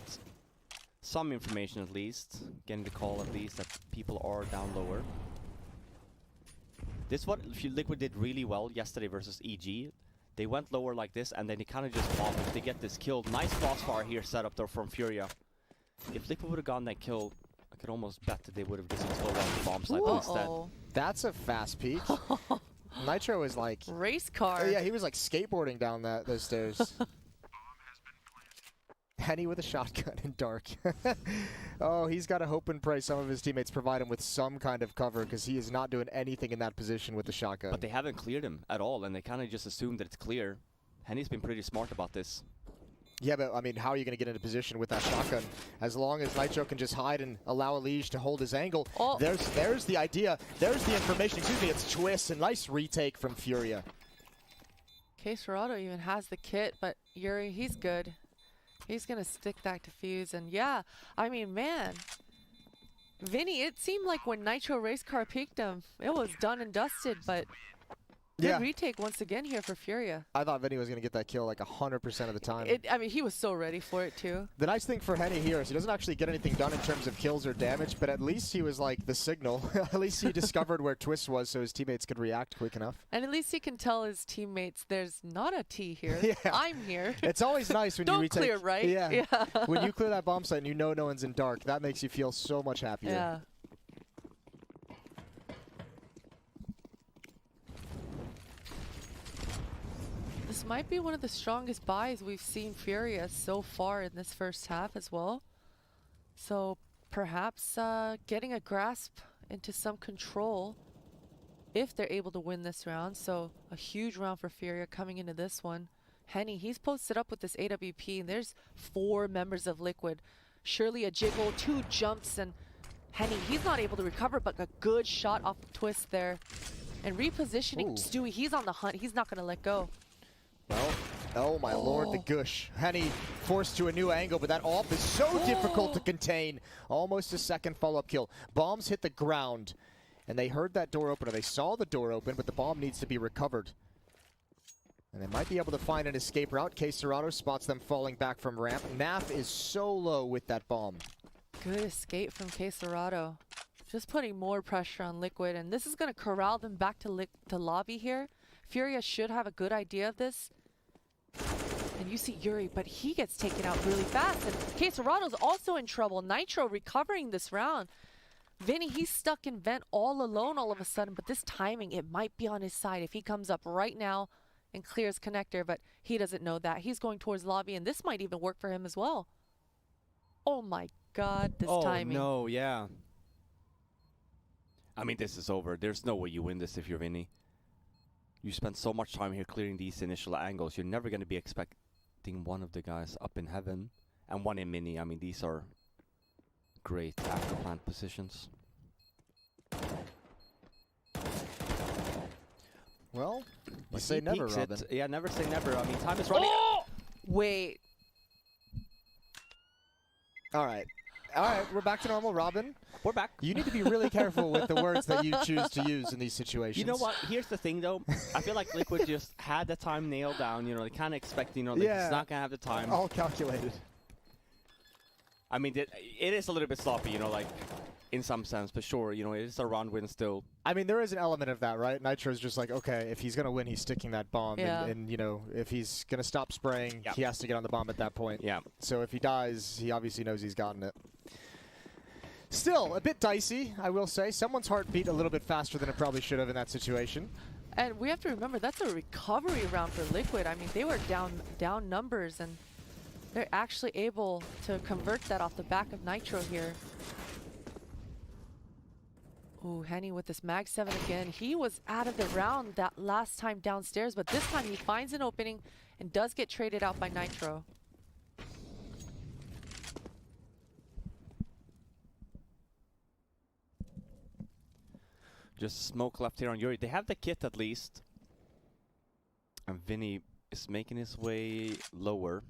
Speaker 3: some information at least. Getting the call at least that people are down lower. This is what Liquid did really well yesterday versus EG. They went lower like this and then they kind of just bombed it. They get this kill. Nice crossfire here set up though from Furia. If Liquid would have gotten that kill, I could almost bet that they would have just exploded on the bomb site instead.
Speaker 2: That's a fast peek. Nitro is like
Speaker 1: race car.
Speaker 2: Yeah, he was like skateboarding down those stairs. Henny with a shotgun in dark. Oh, he's got to hope and pray some of his teammates provide him with some kind of cover because he is not doing anything in that position with the shotgun.
Speaker 3: But they haven't cleared him at all, and they kind of just assume that it's clear. Henny's been pretty smart about this.
Speaker 2: Yeah, but I mean, how are you going to get into position with that shotgun? As long as Nitro can just hide and allow Elige to hold his angle. Oh. There's the idea. There's the information. Excuse me, it's Twist. A nice retake from Furia.
Speaker 1: Caserado even has the kit, but Yuri, he's good. He's going to stick that defuse. And yeah, I mean, man. Vinny, it seemed like when Nitro race car peeked him, it was done and dusted, but good retake once again here for Furia.
Speaker 2: I thought Vinny was going to get that kill like 100% of the time.
Speaker 1: I mean, he was so ready for it too.
Speaker 2: The nice thing for Henny here is he doesn't actually get anything done in terms of kills or damage, but at least he was like the signal. At least he discovered where Twist was so his teammates could react quick enough.
Speaker 1: And at least he can tell his teammates there's not a T here.
Speaker 2: Yeah.
Speaker 1: I'm here.
Speaker 2: It's always nice when you retake.
Speaker 1: Don't clear, right?
Speaker 2: Yeah. When you clear that bomb site and you know no one's in dark, that makes you feel so much happier.
Speaker 1: Yeah. This might be one of the strongest buys we've seen Furia so far in this first half as well. So perhaps getting a grasp into some control if they're able to win this round. So a huge round for Furia coming into this one. Henny, he's posted up with this AWP, and there's 4 members of Liquid. Surely a jiggle, 2 jumps, and Henny, he's not able to recover, but a good shot off the Twist there. And repositioning Stewie, he's on the hunt. He's not going to let go.
Speaker 2: Well, oh my lord, the gush. Henny forced to a new angle, but that AWP is so difficult to contain. Almost a second follow-up kill. Bombs hit the ground, and they heard that door open, or they saw the door open, but the bomb needs to be recovered. And they might be able to find an escape route. Caserado spots them falling back from ramp. Naf is so low with that bomb.
Speaker 1: Good escape from Caserado. Just putting more pressure on Liquid, and this is going to corral them back to lobby here. Furia should have a good idea of this. And you see Yuri, but he gets taken out really fast. And Caserado's also in trouble. Nitro recovering this round. Vinny, he's stuck in vent all alone all of a sudden, but this timing, it might be on his side if he comes up right now and clears connector, but he doesn't know that. He's going towards lobby, and this might even work for him as well. Oh my god, this timing.
Speaker 3: Oh no, yeah. I mean, this is over. There's no way you win this if you're Vinny. You spent so much time here clearing these initial angles. You're never going to be expecting one of the guys up in heaven and one in mini. I mean, these are great after plant positions.
Speaker 2: Well, you say never, Robin.
Speaker 3: Yeah, never say never. I mean, time is running.
Speaker 1: Oh! Wait.
Speaker 2: All right. All right, we're back to normal, Robin.
Speaker 3: We're back.
Speaker 2: You need to be really careful with the words that you choose to use in these situations.
Speaker 3: You know what? Here's the thing, though. I feel like Liquid just had the time nailed down. You know, they kind of expect, you know, like
Speaker 2: Yeah.
Speaker 3: he's not going to have the time.
Speaker 2: All calculated.
Speaker 3: I mean, it is a little bit sloppy, you know, like, in some sense, but sure, you know, it is a round win still.
Speaker 2: I mean, there is an element of that, right? Nitro's just like, okay, if he's going to win, he's sticking that bomb.
Speaker 1: Yeah.
Speaker 2: And, you know, if he's going to stop spraying,
Speaker 3: Yep.
Speaker 2: he has to get on the bomb at that point.
Speaker 3: Yeah.
Speaker 2: So if he dies, he obviously knows he's gotten it. Still, a bit dicey, I will say. Someone's heart beat a little bit faster than it probably should have in that situation.
Speaker 1: And we have to remember, that's a recovery round for Liquid. I mean, they were down numbers, and they're actually able to convert that off the back of Nitro here. Ooh, Henny with this Mag 7 again. He was out of the round that last time downstairs, but this time he finds an opening and does get traded out by Nitro.
Speaker 3: Just smoke left here on Yuri. They have the kit at least. And Vinny is making his way lower.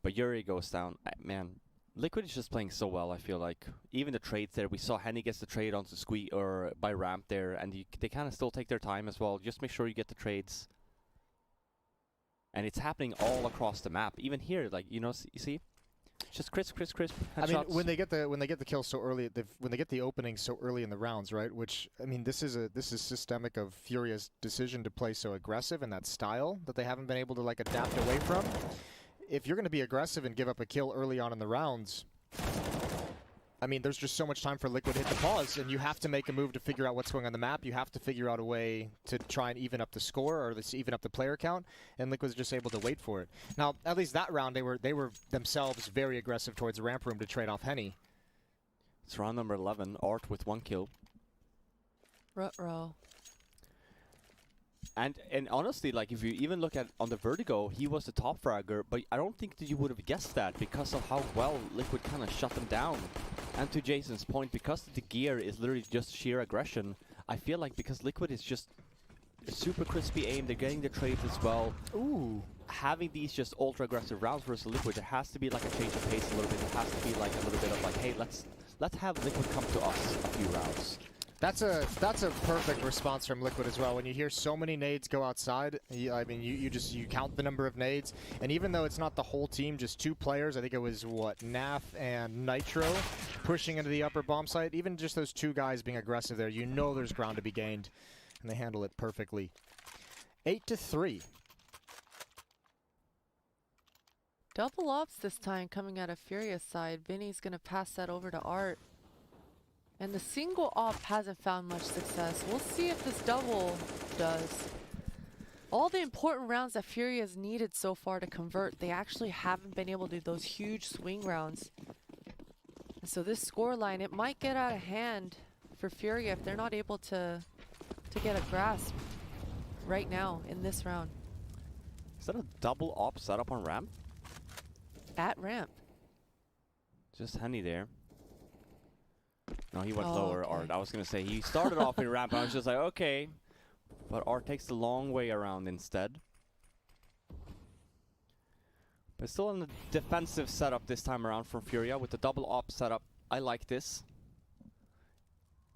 Speaker 3: But Yuri goes down. Man, Liquid is just playing so well, I feel like. Even the trades there. We saw Henny gets the trade onto Squeak or by ramp there. And they kind of still take their time as well. Just make sure you get the trades. And it's happening all across the map. Even here, like, you know, you see? Just crisp.
Speaker 2: I mean, when they get the kill so early, when they get the opening so early in the rounds, right? Which, I mean, this is systemic of Furia's decision to play so aggressive in that style that they haven't been able to like adapt away from. If you're going to be aggressive and give up a kill early on in the rounds, I mean, there's just so much time for Liquid to hit the pause, and you have to make a move to figure out what's going on the map. You have to figure out a way to try and even up the score or even up the player count, and Liquid's just able to wait for it. Now, at least that round, they were themselves very aggressive towards the ramp room to trade off Henny.
Speaker 3: It's round number 11. Art with 1 kill.
Speaker 1: Ruh-roh.
Speaker 3: And honestly, like, if you even look at on the Vertigo, he was the top fragger, but I don't think that you would have guessed that because of how well Liquid kind of shut them down. And to Jason's point, because the gear is literally just sheer aggression, I feel like because Liquid is just super crispy aim, they're getting the trades as well.
Speaker 2: Ooh.
Speaker 3: Having these just ultra aggressive rounds versus Liquid, there has to be like a change of pace a little bit. There has to be like a little bit of like, hey, let's have Liquid come to us a few rounds.
Speaker 2: That's a perfect response from Liquid as well. When you hear so many nades go outside, I mean, you count the number of nades, and even though it's not the whole team, just 2 players, I think it was what, Naf and Nitro pushing into the upper bomb site. Even just those 2 guys being aggressive there, you know there's ground to be gained, and they handle it perfectly. 8-3.
Speaker 1: Double ops this time coming out of Furia's side. Vinny's gonna pass that over to Art. And the single op hasn't found much success. We'll see if this double does. All the important rounds that Furia's needed so far to convert, they actually haven't been able to do those huge swing rounds. And so this scoreline, it might get out of hand for Furia if they're not able to get a grasp right now in this round.
Speaker 3: Is that a double op setup on ramp?
Speaker 1: At ramp.
Speaker 3: Just Henny there. No, he went
Speaker 1: Oh,
Speaker 3: lower,
Speaker 1: okay.
Speaker 3: Art. I was going to say, he started off in ramp, and I was just like, okay. But Art takes the long way around instead. But still in the defensive setup this time around from Furia with the double op setup. I like this.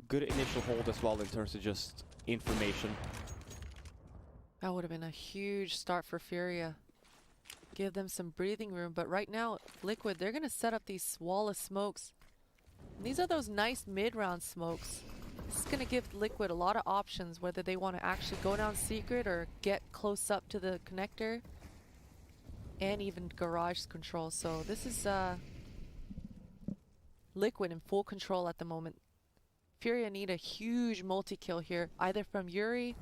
Speaker 3: Good initial hold as well in terms of just information.
Speaker 1: That would have been a huge start for Furia. Give them some breathing room. But right now, Liquid, they're going to set up these wall of smokes. And these are those nice mid-round smokes. This is going to give Liquid a lot of options, whether they want to actually go down secret or get close up to the connector. And even garage control. So this is Liquid in full control at the moment. Furia need a huge multi-kill here, either from Yuri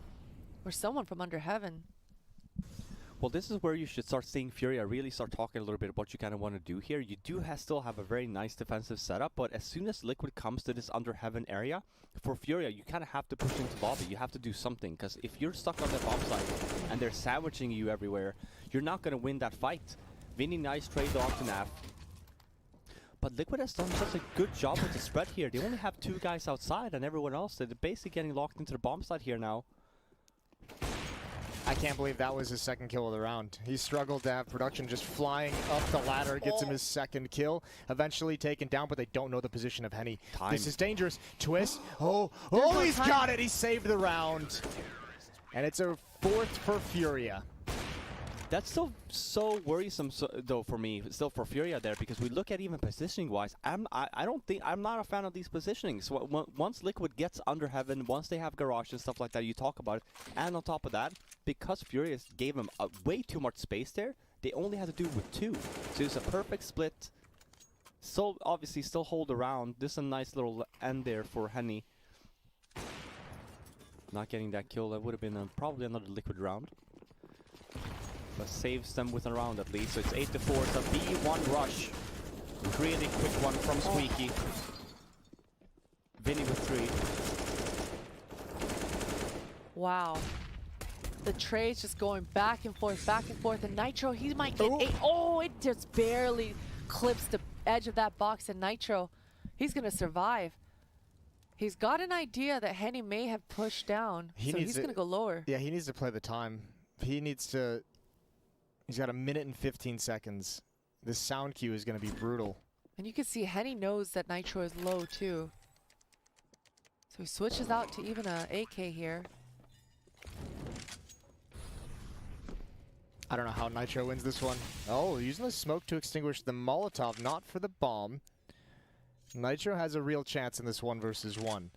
Speaker 1: or someone from under heaven.
Speaker 3: Well, this is where you should start seeing Furia really start talking a little bit about what you kind of want to do here. You do still have a very nice defensive setup, but as soon as Liquid comes to this under heaven area, for Furia, you kind of have to push into lobby. You have to do something, because if you're stuck on the bomb site and they're sandwiching you everywhere, you're not going to win that fight. Vinny, nice trade off to Nav. But Liquid has done such a good job with the spread here. They only have 2 guys outside, and everyone else, they're basically getting locked into the bomb site here now.
Speaker 2: I can't believe that was his second kill of the round. He struggled to have production just flying up the ladder, gets him his second kill. Eventually taken down, but they don't know the position of Henny. This is dangerous. Twist. Oh, he's got it. He saved the round. And it's a 4th for FURIA.
Speaker 3: That's still so worrisome, though, for me. Still for FURIA there, because we look at even positioning-wise. I don't think I'm not a fan of these positionings. Once Liquid gets under heaven, once they have garage and stuff like that, you talk about it. And on top of that, because FURIA gave them way too much space there, they only had to do it with 2. So it's a perfect split. So obviously, still hold around. This is a nice little end there for Henny. Not getting that kill. That would have been probably another Liquid round. But saves them with a round at least. So it's 8-4. It's a B1 rush. Really quick one from Squeaky. Vinny with 3.
Speaker 1: Wow. The trade's just going back and forth, and Nitro, he might get 8. Oh, it just barely clips the edge of that box, and Nitro, he's gonna survive. He's got an idea that Henny may have pushed down, so he's gonna go lower.
Speaker 2: Yeah, he needs to play the time. He needs to... He's got 1 minute and 15 seconds. This sound cue is going to be brutal.
Speaker 1: And you can see Henny knows that Nitro is low too. So he switches out to even a AK here.
Speaker 2: I don't know how Nitro wins this one. Oh, using the smoke to extinguish the Molotov, not for the bomb. Nitro has a real chance in this 1 versus 1.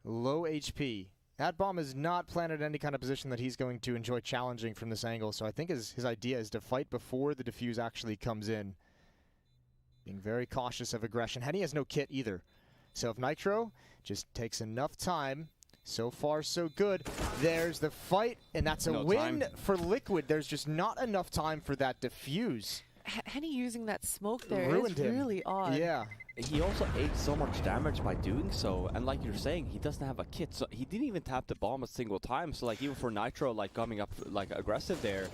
Speaker 2: Low HP. That bomb is not planted in any kind of position that he's going to enjoy challenging from this angle, so I think his idea is to fight before the defuse actually comes in. Being very cautious of aggression. Henny has no kit either. So if Nitro just takes enough time, so far so good. There's the fight, and that's a win for Liquid. There's just not enough time for that defuse.
Speaker 1: Henny using that smoke there
Speaker 2: ruined
Speaker 1: is
Speaker 2: him.
Speaker 1: really odd.
Speaker 2: Yeah.
Speaker 3: He also ate so much damage by doing so, and like you're saying, he doesn't have a kit, so he didn't even tap the bomb a single time. So like even for Nitro, like coming up like aggressive there.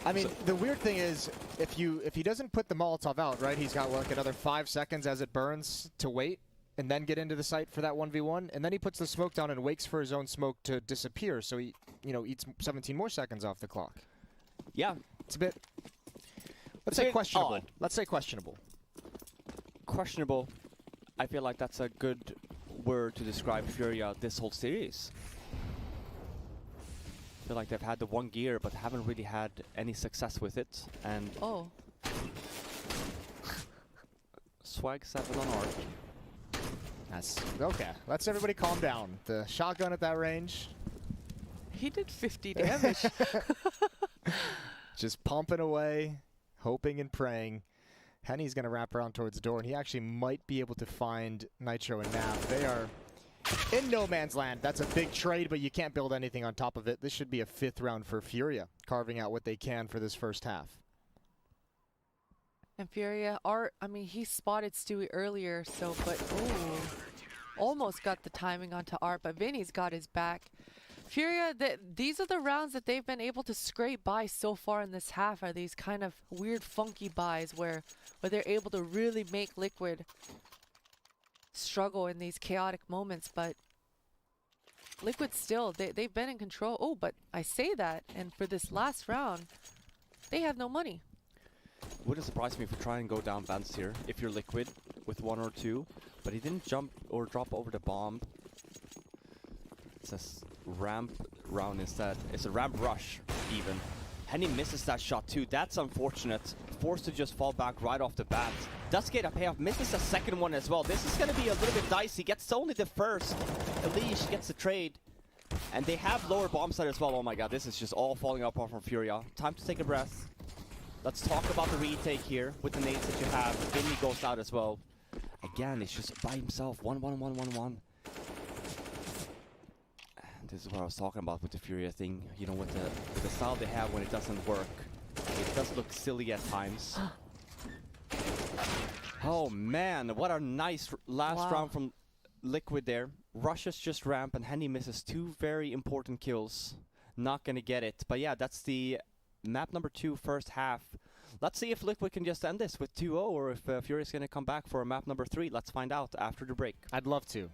Speaker 2: I mean, the weird thing is, if he doesn't put the Molotov out, right, he's got like another 5 seconds as it burns to wait, and then get into the site for that 1v1, and then he puts the smoke down and waits for his own smoke to disappear, so he, eats 17 more seconds off the clock.
Speaker 3: Yeah,
Speaker 2: it's a bit. Let's say questionable. Let's say questionable.
Speaker 3: Questionable. I feel like that's a good word to describe FURIA this whole series. I feel like they've had the 1 gear, but haven't really had any success with it. And Swag 7 on Arc.
Speaker 2: That's okay. Let's everybody calm down. The shotgun at that range.
Speaker 1: He did 50 damage.
Speaker 2: Just pumping away, hoping and praying. Henny's going to wrap around towards the door, and he actually might be able to find Nitro and Nav. They are in no man's land. That's a big trade, but you can't build anything on top of it. This should be a 5th round for FURIA, carving out what they can for this first half.
Speaker 1: And FURIA, I mean, he spotted Stewie earlier, so, but, almost got the timing onto Art, but Vinny's got his back. FURIA, these are the rounds that they've been able to scrape by so far in this half, are these kind of weird, funky buys where they're able to really make Liquid struggle in these chaotic moments, but Liquid still, they've been in control. Oh, but I say that, and for this last round, they have no money.
Speaker 3: Wouldn't surprise me if you try and go down Vance here, if you're Liquid with 1 or 2, but he didn't jump or drop over the bomb. It's a ramp round instead. It's a ramp rush, even. Henny misses that shot too. That's unfortunate. Forced to just fall back right off the bat. Does get a payoff. Misses the second one as well. This is going to be a little bit dicey. Gets only the first. Elish gets the trade. And they have lower bomb side as well. Oh my god, this is just all falling apart from FURIA. Time to take a breath. Let's talk about the retake here with the nades that you have. Vinny goes out as well. Again, it's just by himself. 1-1-1-1-1. This is what I was talking about with the FURIA thing. You know, with the style they have when it doesn't work. It does look silly at times. Oh man, what a nice last round from Liquid there. Rushes just ramp and Henny misses 2 very important kills. Not gonna get it. But yeah, that's the map number 2 first half. Let's see if Liquid can just end this with 2-0 or if FURIA is gonna come back for map number 3. Let's find out after the break.
Speaker 2: I'd love to.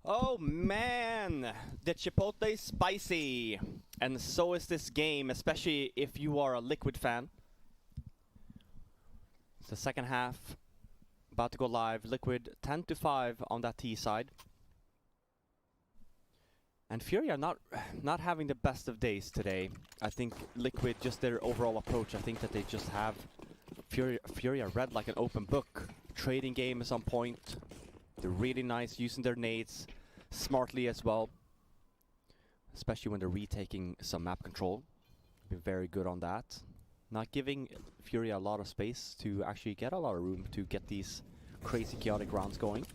Speaker 3: Oh man, the Chipotle is spicy. And so is this game, especially if you are a Liquid fan. It's the second half, about to go live. Liquid 10-5 on that T side. And FURIA are not having the best of days today. I think Liquid, just their overall approach, I think that they just have FURIA read like an open book. Trading game is on point. They're really nice using their nades smartly as well. Especially when they're retaking some map control. Been very good on that. Not giving FURIA a lot of space to actually get a lot of room to get these crazy chaotic rounds going.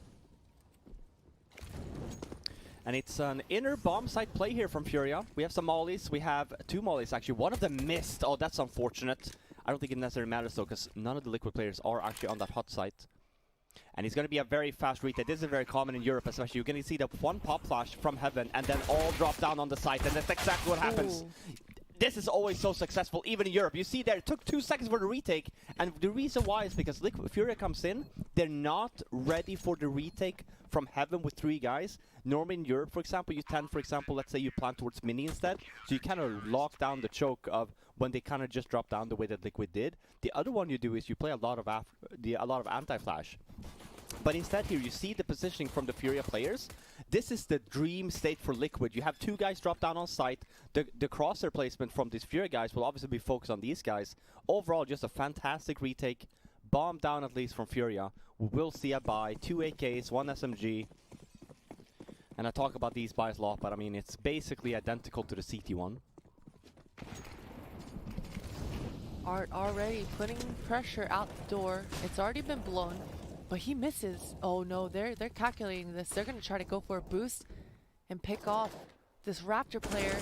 Speaker 3: And it's an inner bomb site play here from FURIA. We have some mollies. We have 2 mollies actually. One of them missed. Oh, that's unfortunate. I don't think it necessarily matters though, because none of the Liquid players are actually on that hot site. And it's going to be a very fast retake. This is very common in Europe, especially. You're going to see the one pop flash from heaven and then all drop down on the site. And that's exactly what happens.
Speaker 1: Ooh.
Speaker 3: This is always so successful, even in Europe. You see there, it took 2 seconds for the retake. And the reason why is because FURIA comes in. They're not ready for the retake from heaven with 3 guys. Normally in Europe, for example, you tend, for example, let's say you plan towards mini instead. So you kind of lock down the choke of when they kind of just drop down the way that Liquid did. The other one you do is you play a lot of anti-flash. But instead here, you see the positioning from the FURIA players. This is the dream state for Liquid. You have 2 guys drop down on site. The crosshair placement from these FURIA guys will obviously be focused on these guys. Overall, just a fantastic retake. Bomb down at least from FURIA. We will see a buy. 2 AKs, 1 SMG. And I talk about these buys a lot, but I mean, it's basically identical to the CT one.
Speaker 1: Art already putting pressure out the door. It's already been blown. But he misses. Oh no, they're calculating this. They're gonna try to go for a boost and pick off this Raptor player.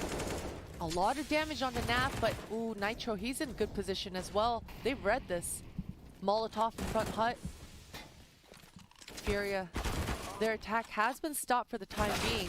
Speaker 1: A lot of damage on the NAF, but ooh, Nitro, he's in good position as well. They've read this. Molotov in front hut. FURIA, their attack has been stopped for the time being.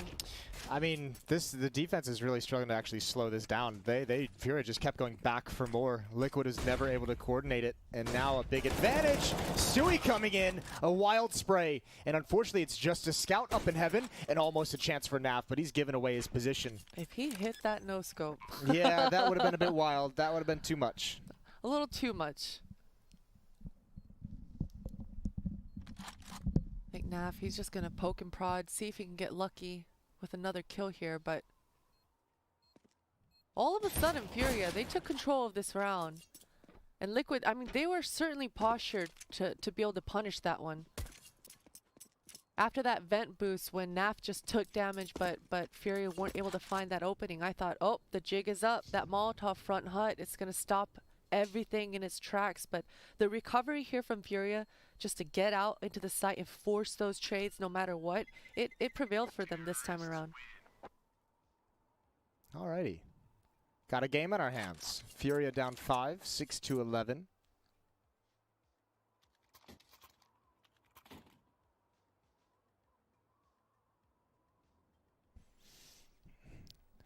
Speaker 2: I mean, the defense is really struggling to actually slow this down. FURIA just kept going back for more. Liquid was never able to coordinate it, and now a big advantage. Stewie coming in, a wild spray, and unfortunately it's just a scout up in heaven and almost a chance for NAF, but he's given away his position.
Speaker 1: If he hit that no scope.
Speaker 2: Yeah, that would have been a bit wild. That would have been too much.
Speaker 1: A little too much. I think NAF, he's just gonna poke and prod, see if he can get lucky with another kill here, but all of a sudden FURIA, they took control of this round. And Liquid, I mean, they were certainly postured to be able to punish that one. After that vent boost when NAF just took damage, but FURIA weren't able to find that opening, I thought, oh, the jig is up. That Molotov front hut, it's gonna stop everything in its tracks. But the recovery here from FURIA, just to get out into the site and force those trades no matter what, it prevailed for them this time around.
Speaker 2: Alrighty. Got a game on our hands. FURIA down 5, 6-11.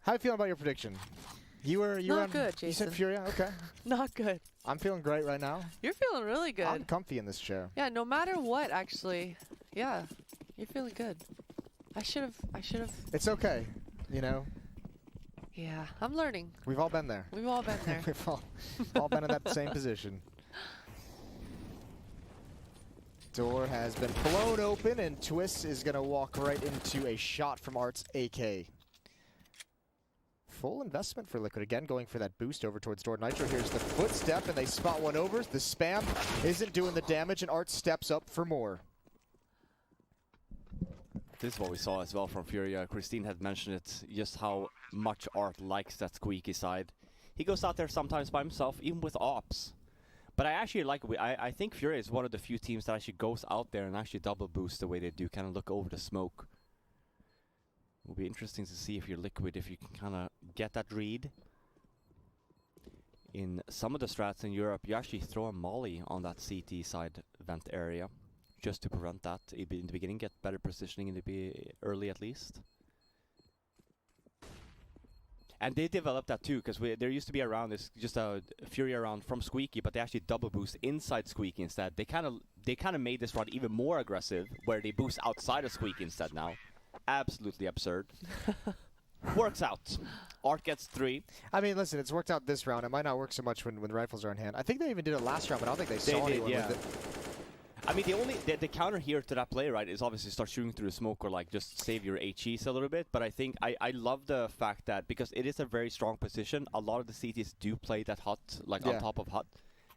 Speaker 2: How you feeling about your prediction? You were
Speaker 1: Not
Speaker 2: on,
Speaker 1: good,
Speaker 2: You said
Speaker 1: Jason.
Speaker 2: FURIA? Okay.
Speaker 1: Not good.
Speaker 2: I'm feeling great right now.
Speaker 1: You're feeling really good.
Speaker 2: I'm comfy in this chair.
Speaker 1: Yeah, no matter what, actually. Yeah, you're feeling good. I should have.
Speaker 2: It's okay. You know,
Speaker 1: Yeah, I'm learning.
Speaker 2: we've all been there.
Speaker 1: We've all been there.
Speaker 2: We've all been in that same position. Door has been blown open, and Twist is going to walk right into a shot from Art's AK. Full investment for Liquid again, going for that boost over towards door. Nitro here's the footstep, and they spot one over. The spam isn't doing the damage, and Art steps up for more.
Speaker 3: This is what we saw as well from FURIA. Christine had mentioned it, just how much Art likes that squeaky side. He goes out there sometimes by himself, even with ops. But I actually like, I think FURIA is one of the few teams that actually goes out there and actually double boost the way they do, kind of look over the smoke. It will be interesting to see if you're Liquid, if you can kind of get that read. In some of the strats in Europe, you actually throw a molly on that CT side vent area, just to prevent that. In the beginning, get better positioning in the early at least. And they developed that too, because there used to be a round, it's just a FURIA round from Squeaky, but they actually double boost inside Squeaky instead. They kind of made this round even more aggressive, where they boost outside of Squeaky instead now. absolutely absurd. Works out. Art gets 3.
Speaker 2: I mean, listen, it's worked out this round. It might not work so much when the rifles are in hand. I think they even did it last round, but I don't think they saw
Speaker 3: did,
Speaker 2: anyone
Speaker 3: yeah.
Speaker 2: with it.
Speaker 3: I mean, the counter here to that play, right, is obviously start shooting through the smoke or like just save your HEs a little bit. But I think I love the fact that because it is a very strong position, a lot of the CTs do play that hut, like on top of hut.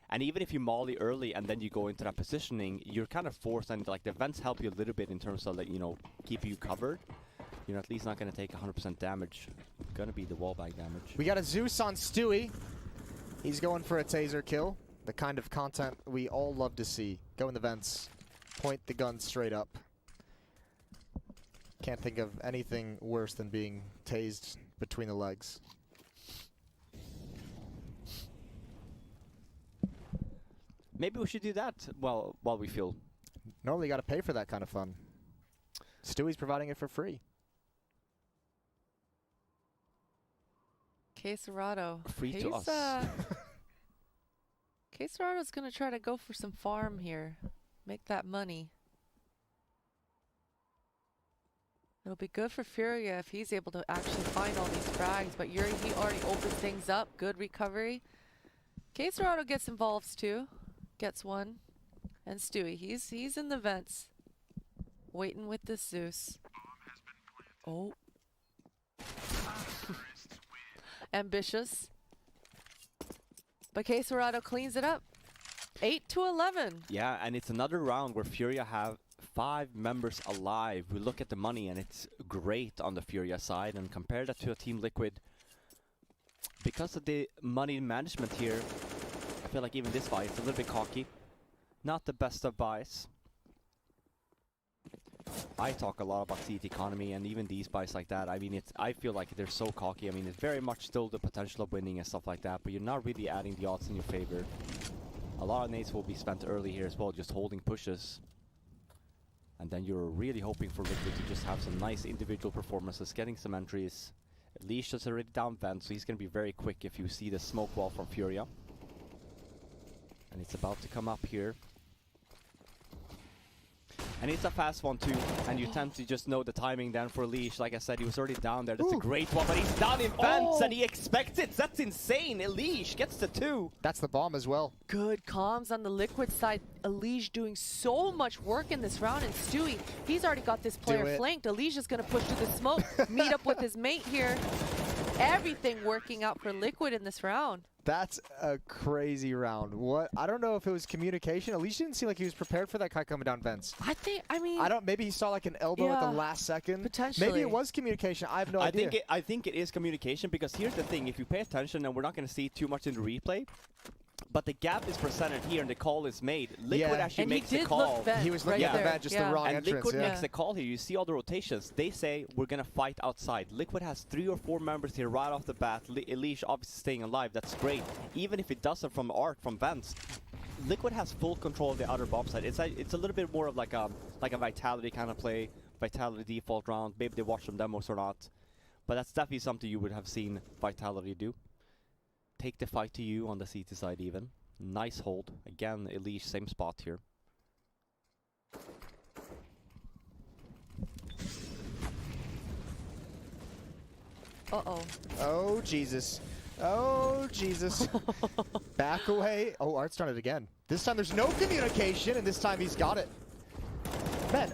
Speaker 3: And even if you molly early and then you go into that positioning, you're kind of forced, and like the vents help you a little bit in terms of like, you know, keep you covered. You're at least not going to take 100% damage. Going to be the wallbang damage.
Speaker 2: We got a Zeus on Stewie. He's going for a taser kill. The kind of content we all love to see. Go in the vents. Point the gun straight up. Can't think of anything worse than being tased between the legs.
Speaker 3: Maybe we should do that while we feel.
Speaker 2: Normally you got to pay for that kind of fun. Stewie's providing it for free.
Speaker 1: Quesarado.
Speaker 3: Free to us.
Speaker 1: Quesarado's gonna try to go for some farm here. Make that money. It'll be good for FURIA if he's able to actually find all these frags, but Yuri, he already opened things up. Good recovery. Quesarado gets involved too. Gets one. And Stewie, he's in the vents. Waiting with this Zeus. Oh. Ambitious. But Quesarado cleans it up. 8-11.
Speaker 3: Yeah, and it's another round where FURIA have 5 members alive. We look at the money and it's great on the FURIA side, and compare that to a Team Liquid. Because of the money management here, I feel like even this buy is a little bit cocky. Not the best of buys. I talk a lot about CT economy, and even these buys like that. I mean, I feel like they're so cocky. I mean, it's very much still the potential of winning and stuff like that, but you're not really adding the odds in your favor. A lot of nades will be spent early here as well, just holding pushes. And then you're really hoping for Liquid to just have some nice individual performances, getting some entries. Leash is already down vent, so he's going to be very quick if you see the smoke wall from FURIA. And it's about to come up here. And it's a fast one too, and you tend to just know the timing then for Leash. Like I said, he was already down there. That's a great one, but he's down in vents, and he expects it. That's insane. Leash gets the 2.
Speaker 2: That's the bomb as well.
Speaker 1: Good comms on the Liquid side. Elige doing so much work in this round, and Stewie, he's already got this player flanked. Elige is going to push to the smoke, meet up with his mate here. Everything working out for Liquid in this round.
Speaker 2: That's a crazy round. What? I don't know if it was communication. At least didn't seem like he was prepared for that guy coming down vents.
Speaker 1: I mean,
Speaker 2: maybe he saw like an elbow at the last second.
Speaker 1: Potentially.
Speaker 2: Maybe it was communication. I have no idea.
Speaker 3: I think it is communication, because here's the thing. If you pay attention, and we're not going to see too much in the replay, but the gap is presented here and the call is made. Liquid actually
Speaker 1: and
Speaker 3: makes the call.
Speaker 2: He was looking at the vent, just the wrong
Speaker 3: and
Speaker 2: entrance.
Speaker 3: Liquid makes the call here. You see all the rotations. They say, we're going to fight outside. Liquid has 3 or 4 members here right off the bat. Elige obviously staying alive. That's great. Even if it doesn't from Art, from vents, Liquid has full control of the other bomb side. It's a little bit more of like a Vitality kind of play. Vitality default round. Maybe they watch some demos or not. But that's definitely something you would have seen Vitality do. Take the fight to you on the CT side even. Nice hold. Again, Elige, same spot here.
Speaker 1: Uh-oh.
Speaker 2: Oh, Jesus. Oh, Jesus. Back away. Oh, Art's done it again. This time there's no communication, and this time he's got it. Man,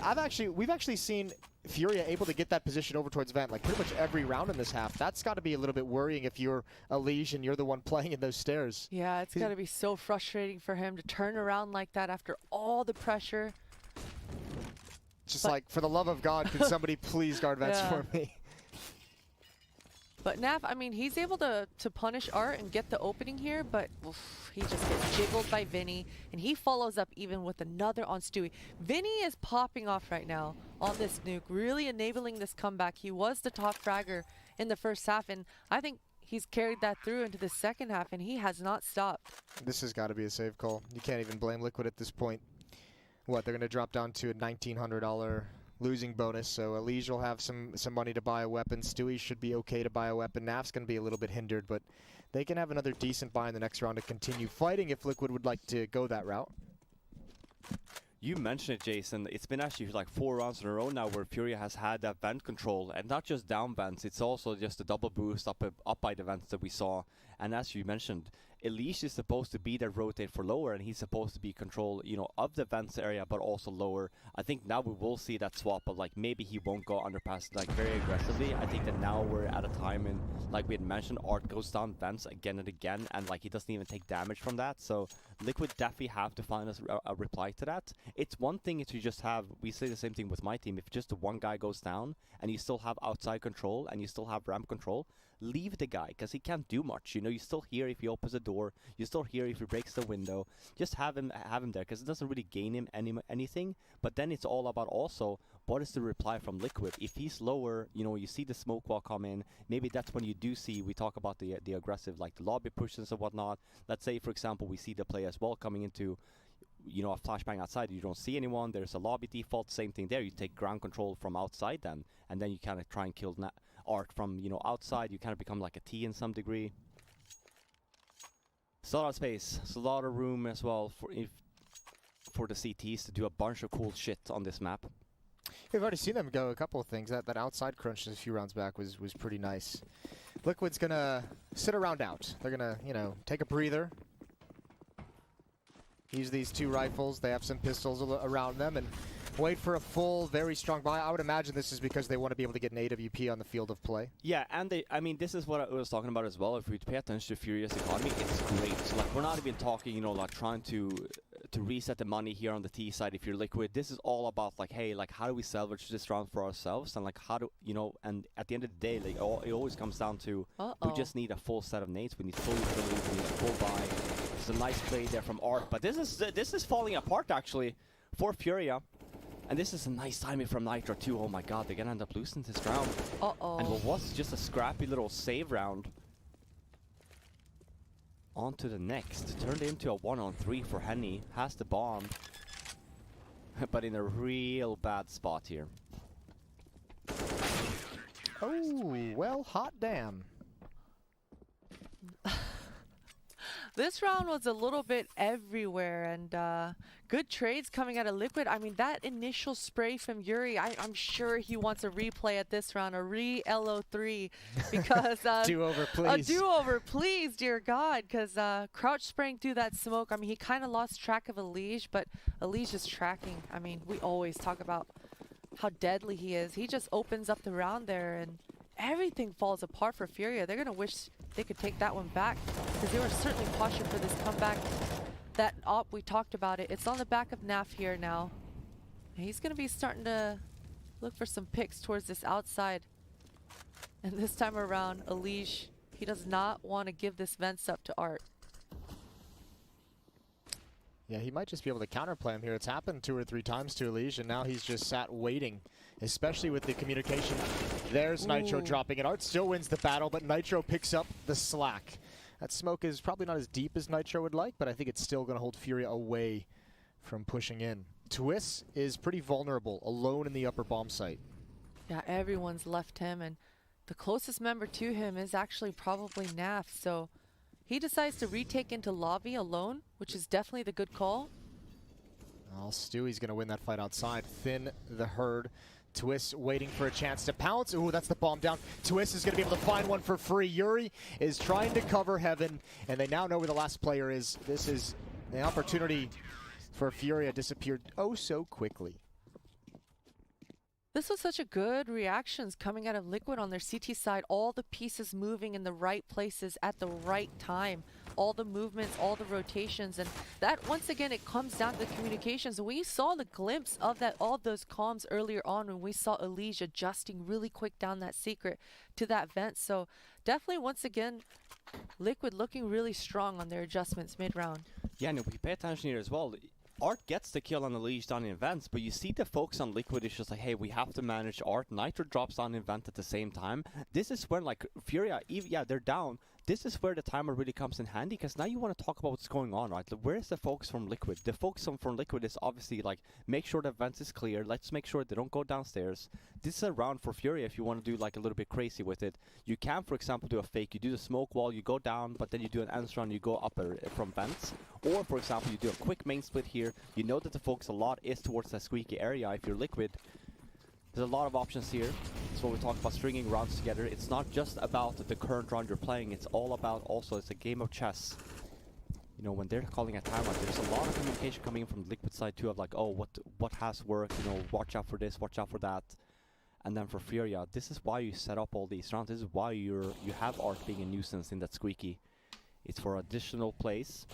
Speaker 2: we've actually seen FURIA able to get that position over towards vent like pretty much every round in this half. That's got to be a little bit worrying if you're Elige and you're the one playing in those stairs.
Speaker 1: Yeah, it's got to be so frustrating for him to turn around like that after all the pressure.
Speaker 2: Just like, for the love of God, can somebody please guard vents for me?
Speaker 1: But Naf, I mean, he's able to punish Art and get the opening here, but oof, he just gets jiggled by Vinny, and he follows up even with another on Stewie. Vinny is popping off right now on this nuke, really enabling this comeback. He was the top fragger in the first half, and I think he's carried that through into the second half, and he has not stopped.
Speaker 2: This has got to be a save call. You can't even blame Liquid at this point. What, they're going to drop down to a $1,900 losing bonus, so Elige will have some money to buy a weapon. Stewie should be okay to buy a weapon. Naf's going to be a little bit hindered, but they can have another decent buy in the next round to continue fighting if Liquid would like to go that route.
Speaker 3: You mentioned it, Jason. It's been actually like 4 rounds in a row now where FURIA has had that vent control, and not just down vents, it's also just a double boost up by the vents that we saw. And as you mentioned, Elish is supposed to be that rotate for lower, and he's supposed to be control, you know, of the vents area, but also lower. I think now we will see that swap, but like maybe he won't go underpass like very aggressively. I think that now we're at a time in, like we had mentioned, Art goes down vents again and again, and like he doesn't even take damage from that. So Liquid definitely have to find a reply to that. It's one thing if you just have, we say the same thing with my team, if just one guy goes down and you still have outside control and you still have ramp control, leave the guy, because he can't do much. You know, you still hear if he opens the door, you still hear if he breaks the window. Just have him there, because it doesn't really gain him anything. But then it's all about also, what is the reply from Liquid? If he's lower, you know, you see the smoke wall come in, maybe that's when you do see, we talk about the aggressive, like the lobby pushes and whatnot. Let's say, for example, we see the play as well coming into, you know, a flashbang outside, you don't see anyone, there's a lobby default, same thing there. You take ground control from outside then, and then you kind of try and kill Art from, you know, outside. You kind of become like a T in some degree. It's a lot of space, it's a lot of room as well for the CTs to do a bunch of cool shit on this map.
Speaker 2: We've already seen them go a couple of things. That outside crunch a few rounds back was pretty nice. Liquid's gonna sit around out. They're gonna, you know, take a breather. Use these 2 rifles. They have some pistols around them, and wait for a full, very strong buy. I would imagine this is because they want to be able to get an AWP on the field of play.
Speaker 3: Yeah, and I mean, this is what I was talking about as well. If we pay attention to Furia's economy, it's great. So, like, we're not even talking, you know, like trying to reset the money here on the T side if you're Liquid. This is all about, like, hey, like, how do we salvage this round for ourselves? And, like, how do, you know, and at the end of the day, like, it always comes down to, we just need a full set of nades. We need full utility, we need a full buy. It's a nice play there from Art, but this is falling apart, actually, for FURIA. And this is a nice timing from Nitro too. Oh my god, they're gonna end up losing this round. And what was just a scrappy little save round. On to the next. Turned into a 1-on-3 for Henny. Has the bomb. But in a real bad spot here.
Speaker 2: Oh, well, hot damn.
Speaker 1: This round was a little bit everywhere, and good trades coming out of Liquid. I mean, that initial spray from Yuri, I'm sure he wants a replay at this round, a re-LO3, because
Speaker 2: do-over, please.
Speaker 1: A do-over, please, dear God, because Crouch spraying through that smoke. I mean, he kind of lost track of Elish, but Elish is tracking. I mean, we always talk about how deadly he is. He just opens up the round there, and everything falls apart for FURIA. They're going to wish they could take that one back, because they were certainly postured for this comeback. That op, we talked about it. It's on the back of Naf here now. He's going to be starting to look for some picks towards this outside. And this time around, Elish, he does not want to give this vents up to Art.
Speaker 2: Yeah, he might just be able to counterplay him here. It's happened 2 or 3 times to Elish, and now he's just sat waiting, especially with the communication. There's Nitro dropping it. Art still wins the battle, but Nitro picks up the slack. That smoke is probably not as deep as Nitro would like, but I think it's still going to hold FURIA away from pushing in. Twist is pretty vulnerable, alone in the upper bomb site.
Speaker 1: Yeah, everyone's left him, and the closest member to him is actually probably Naf, so he decides to retake into lobby alone, which is definitely the good call.
Speaker 2: Well, Stewie's going to win that fight outside. Thin the herd. Twist waiting for a chance to pounce. Ooh, that's the bomb down. Twist is going to be able to find one for free. Yuri is trying to cover Heaven, and they now know where the last player is. This is the opportunity for FURIA disappeared oh so quickly.
Speaker 1: This was such a good reactions coming out of Liquid on their CT side. All the pieces moving in the right places at the right time. All the movements, all the rotations, and that once again it comes down to the communications. We saw the glimpse of that, all those comms earlier on when we saw Elish adjusting really quick down that secret to that vent. So definitely once again, Liquid looking really strong on their adjustments mid-round.
Speaker 3: Yeah, and if we pay attention here as well, Art gets the kill on the Elish down in vents, but you see the focus on Liquid is just like, hey, we have to manage Art. Nitro drops down in vent at the same time. This is when, like, FURIA, yeah, they're down. this is where the timer really comes in handy, because now you want to talk about what's going on, right? Like, where's the focus from Liquid? The focus from Liquid is obviously like, make sure the vents is clear. Let's make sure they don't go downstairs. This is a round for FURIA if you want to do like a little bit crazy with it. You can, for example, do a fake. You do the smoke wall, you go down, but then you do an answer round, you go up from vents. Or, for example, you do a quick main split here. You know that the focus a lot is towards that squeaky area if you're Liquid. There's a lot of options here. That's what we talk about, stringing rounds together. It's not just about the current round you're playing. It's all about also, it's a game of chess. You know, when they're calling a timeout, there's a lot of communication coming in from the Liquid side too, of like, oh, what has worked, you know, watch out for this, watch out for that. And then for FURIA, this is why you set up all these rounds. This is why you have Art being a nuisance in that squeaky. It's for additional plays.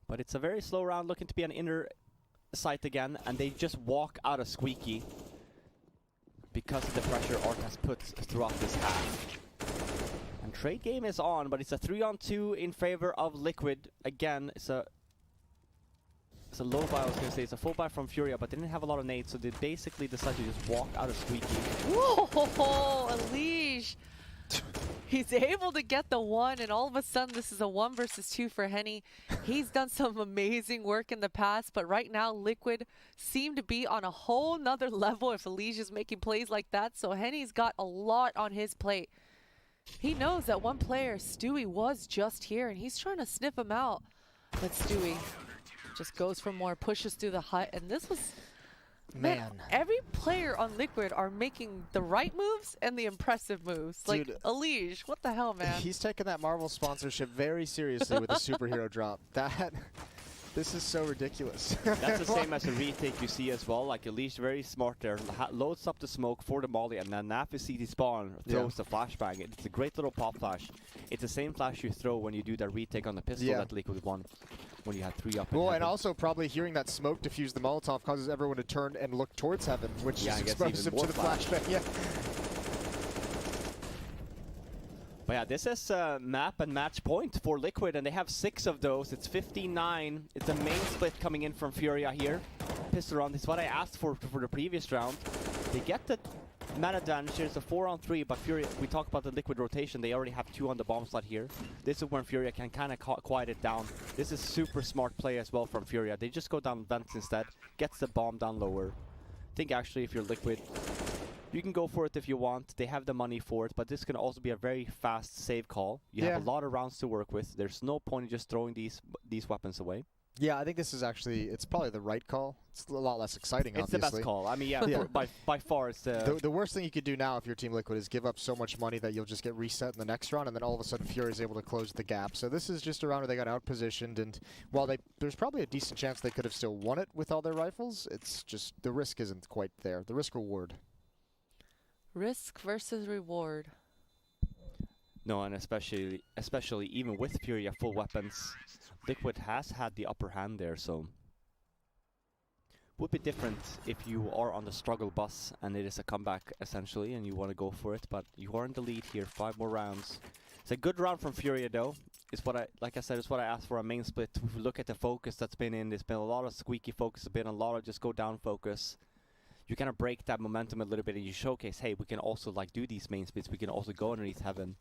Speaker 3: But it's a very slow round, looking to be an inner site again, and they just walk out of squeaky because of the pressure Art has put throughout this half. And trade game is on, but it's a 3-on-2 in favor of Liquid. Again, it's a low buy, I was gonna say. It's a full buy from FURIA, but they didn't have a lot of nades, so they basically decided to just walk out of squeaky.
Speaker 1: Whoa, Unleash! He's able to get the one, and all of a sudden this is a 1 versus 2 for Henny. He's done some amazing work in the past, but right now Liquid seem to be on a whole nother level if Alicia's making plays like that. So Henny's got a lot on his plate. He knows that one player, Stewie, was just here, and he's trying to sniff him out. But Stewie just goes for more, pushes through the hut, and this was... Man, every player on Liquid are making the right moves and the impressive moves. Dude, like, Elige, what the hell, man?
Speaker 2: He's taking that Marvel sponsorship very seriously with the superhero drop. This is so ridiculous.
Speaker 3: That's the same as a retake you see as well. Like, Elige very smart there. Loads up the smoke for the molly, and then after CT spawn, throws the flashbang. It's a great little pop flash. It's the same flash you throw when you do that retake on the pistol that Liquid won. When you had 3 up.
Speaker 2: Well, and also probably hearing that smoke diffuse the Molotov causes everyone to turn and look towards heaven, which is exposes him to the flashbang. Yeah.
Speaker 3: But yeah, this is map and match point for Liquid, and they have 6 of those. It's 15-9. It's a main split coming in from FURIA here. Pistol round is what I asked for the previous round. They get the mana damage. There's a 4-on-3, but FURIA, we talk about the Liquid rotation. They already have 2 on the bomb slot here. This is when FURIA can kind of quiet it down. This is super smart play as well from FURIA. They just go down vents instead, gets the bomb down lower. I think actually if you're Liquid, you can go for it if you want. They have the money for it, but this can also be a very fast save call. You have a lot of rounds to work with. There's no point in just throwing these weapons away.
Speaker 2: Yeah, I think this is actually, it's probably the right call. It's a lot less exciting,
Speaker 3: obviously. It's the best call. I mean, by far it's
Speaker 2: the worst thing you could do now if you're Team Liquid is give up so much money that you'll just get reset in the next round, and then all of a sudden FURIA is able to close the gap. So this is just a round where they got out-positioned, and while there's probably a decent chance they could have still won it with all their rifles, it's just the risk isn't quite there. The risk-reward.
Speaker 1: Risk versus reward.
Speaker 3: No, and especially even with FURIA full weapons, Liquid has had the upper hand there, so would be different if you are on the struggle bus and it is a comeback essentially and you want to go for it, but you are in the lead here, 5 more rounds. It's a good round from FURIA though. It's what like I said, it's what I asked for a main split. If we look at the focus that's been in, there's been a lot of squeaky focus, there's been a lot of just go down focus. You kind of break that momentum a little bit and you showcase, hey, we can also like do these main splits, we can also go underneath heaven.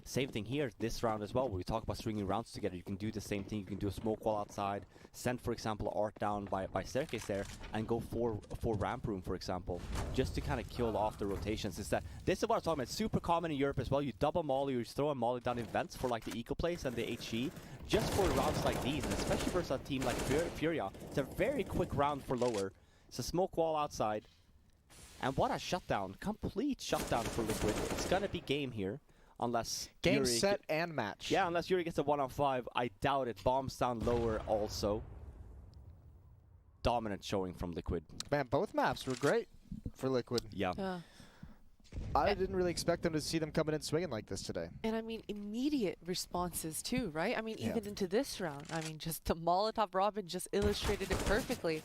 Speaker 3: Same thing here, this round as well, where we talk about stringing rounds together. You can do the same thing, you can do a smoke wall outside, send, for example, Art down by staircase there, and go for ramp room, for example, just to kind of kill off the rotations. This is what I'm talking about. It's super common in Europe as well. You double molly, or you throw a molly down in vents for like the eco place and the HE, just for rounds like these, and especially versus a team like FURIA. It's a very quick round for lower. It's a smoke wall outside. And what a shutdown. Complete shutdown for Liquid. It's going to be game here. Unless
Speaker 2: game,
Speaker 3: Yuri
Speaker 2: set, and match.
Speaker 3: Yeah, unless Yuri gets a 1-on-5. I doubt it. Bombs down lower also. Dominant showing from Liquid.
Speaker 2: Man, both maps were great for Liquid.
Speaker 3: Yeah.
Speaker 2: I didn't really expect them to see them coming in swinging like this today.
Speaker 1: And I mean, immediate responses too, right? I mean, even into this round. I mean, just the Molotov Robin just illustrated it perfectly.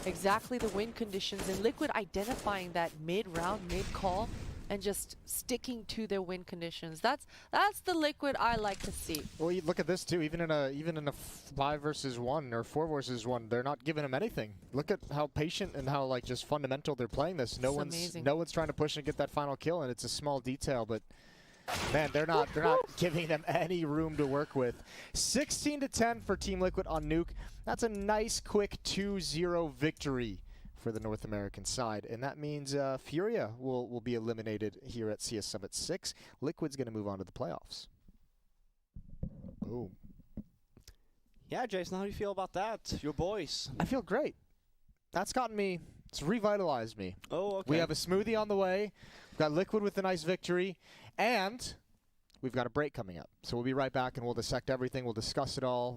Speaker 1: Exactly the win conditions, and Liquid identifying that mid-round, mid-call, and just sticking to their win conditions. That's the Liquid I like to see.
Speaker 2: Well, you look at this too. Even in a 5 versus 1 or 4 versus 1, they're not giving them anything. Look at how patient and how like just fundamental they're playing this. No one's trying to push and get that final kill, and it's a small detail, but man, they're not giving them any room to work with. 16-10 for Team Liquid on Nuke. That's a nice quick 2-0 victory for the North American side, and that means FURIA will be eliminated here at CS Summit 6. Liquid's going to move on to the playoffs. Boom.
Speaker 3: Yeah, Jason, how do you feel about that? Your boys.
Speaker 2: I feel great. That's gotten me, it's revitalized me.
Speaker 3: Oh, okay.
Speaker 2: We have a smoothie on the way. We've got Liquid with a nice victory, and we've got a break coming up. So we'll be right back and we'll dissect everything. We'll discuss it all.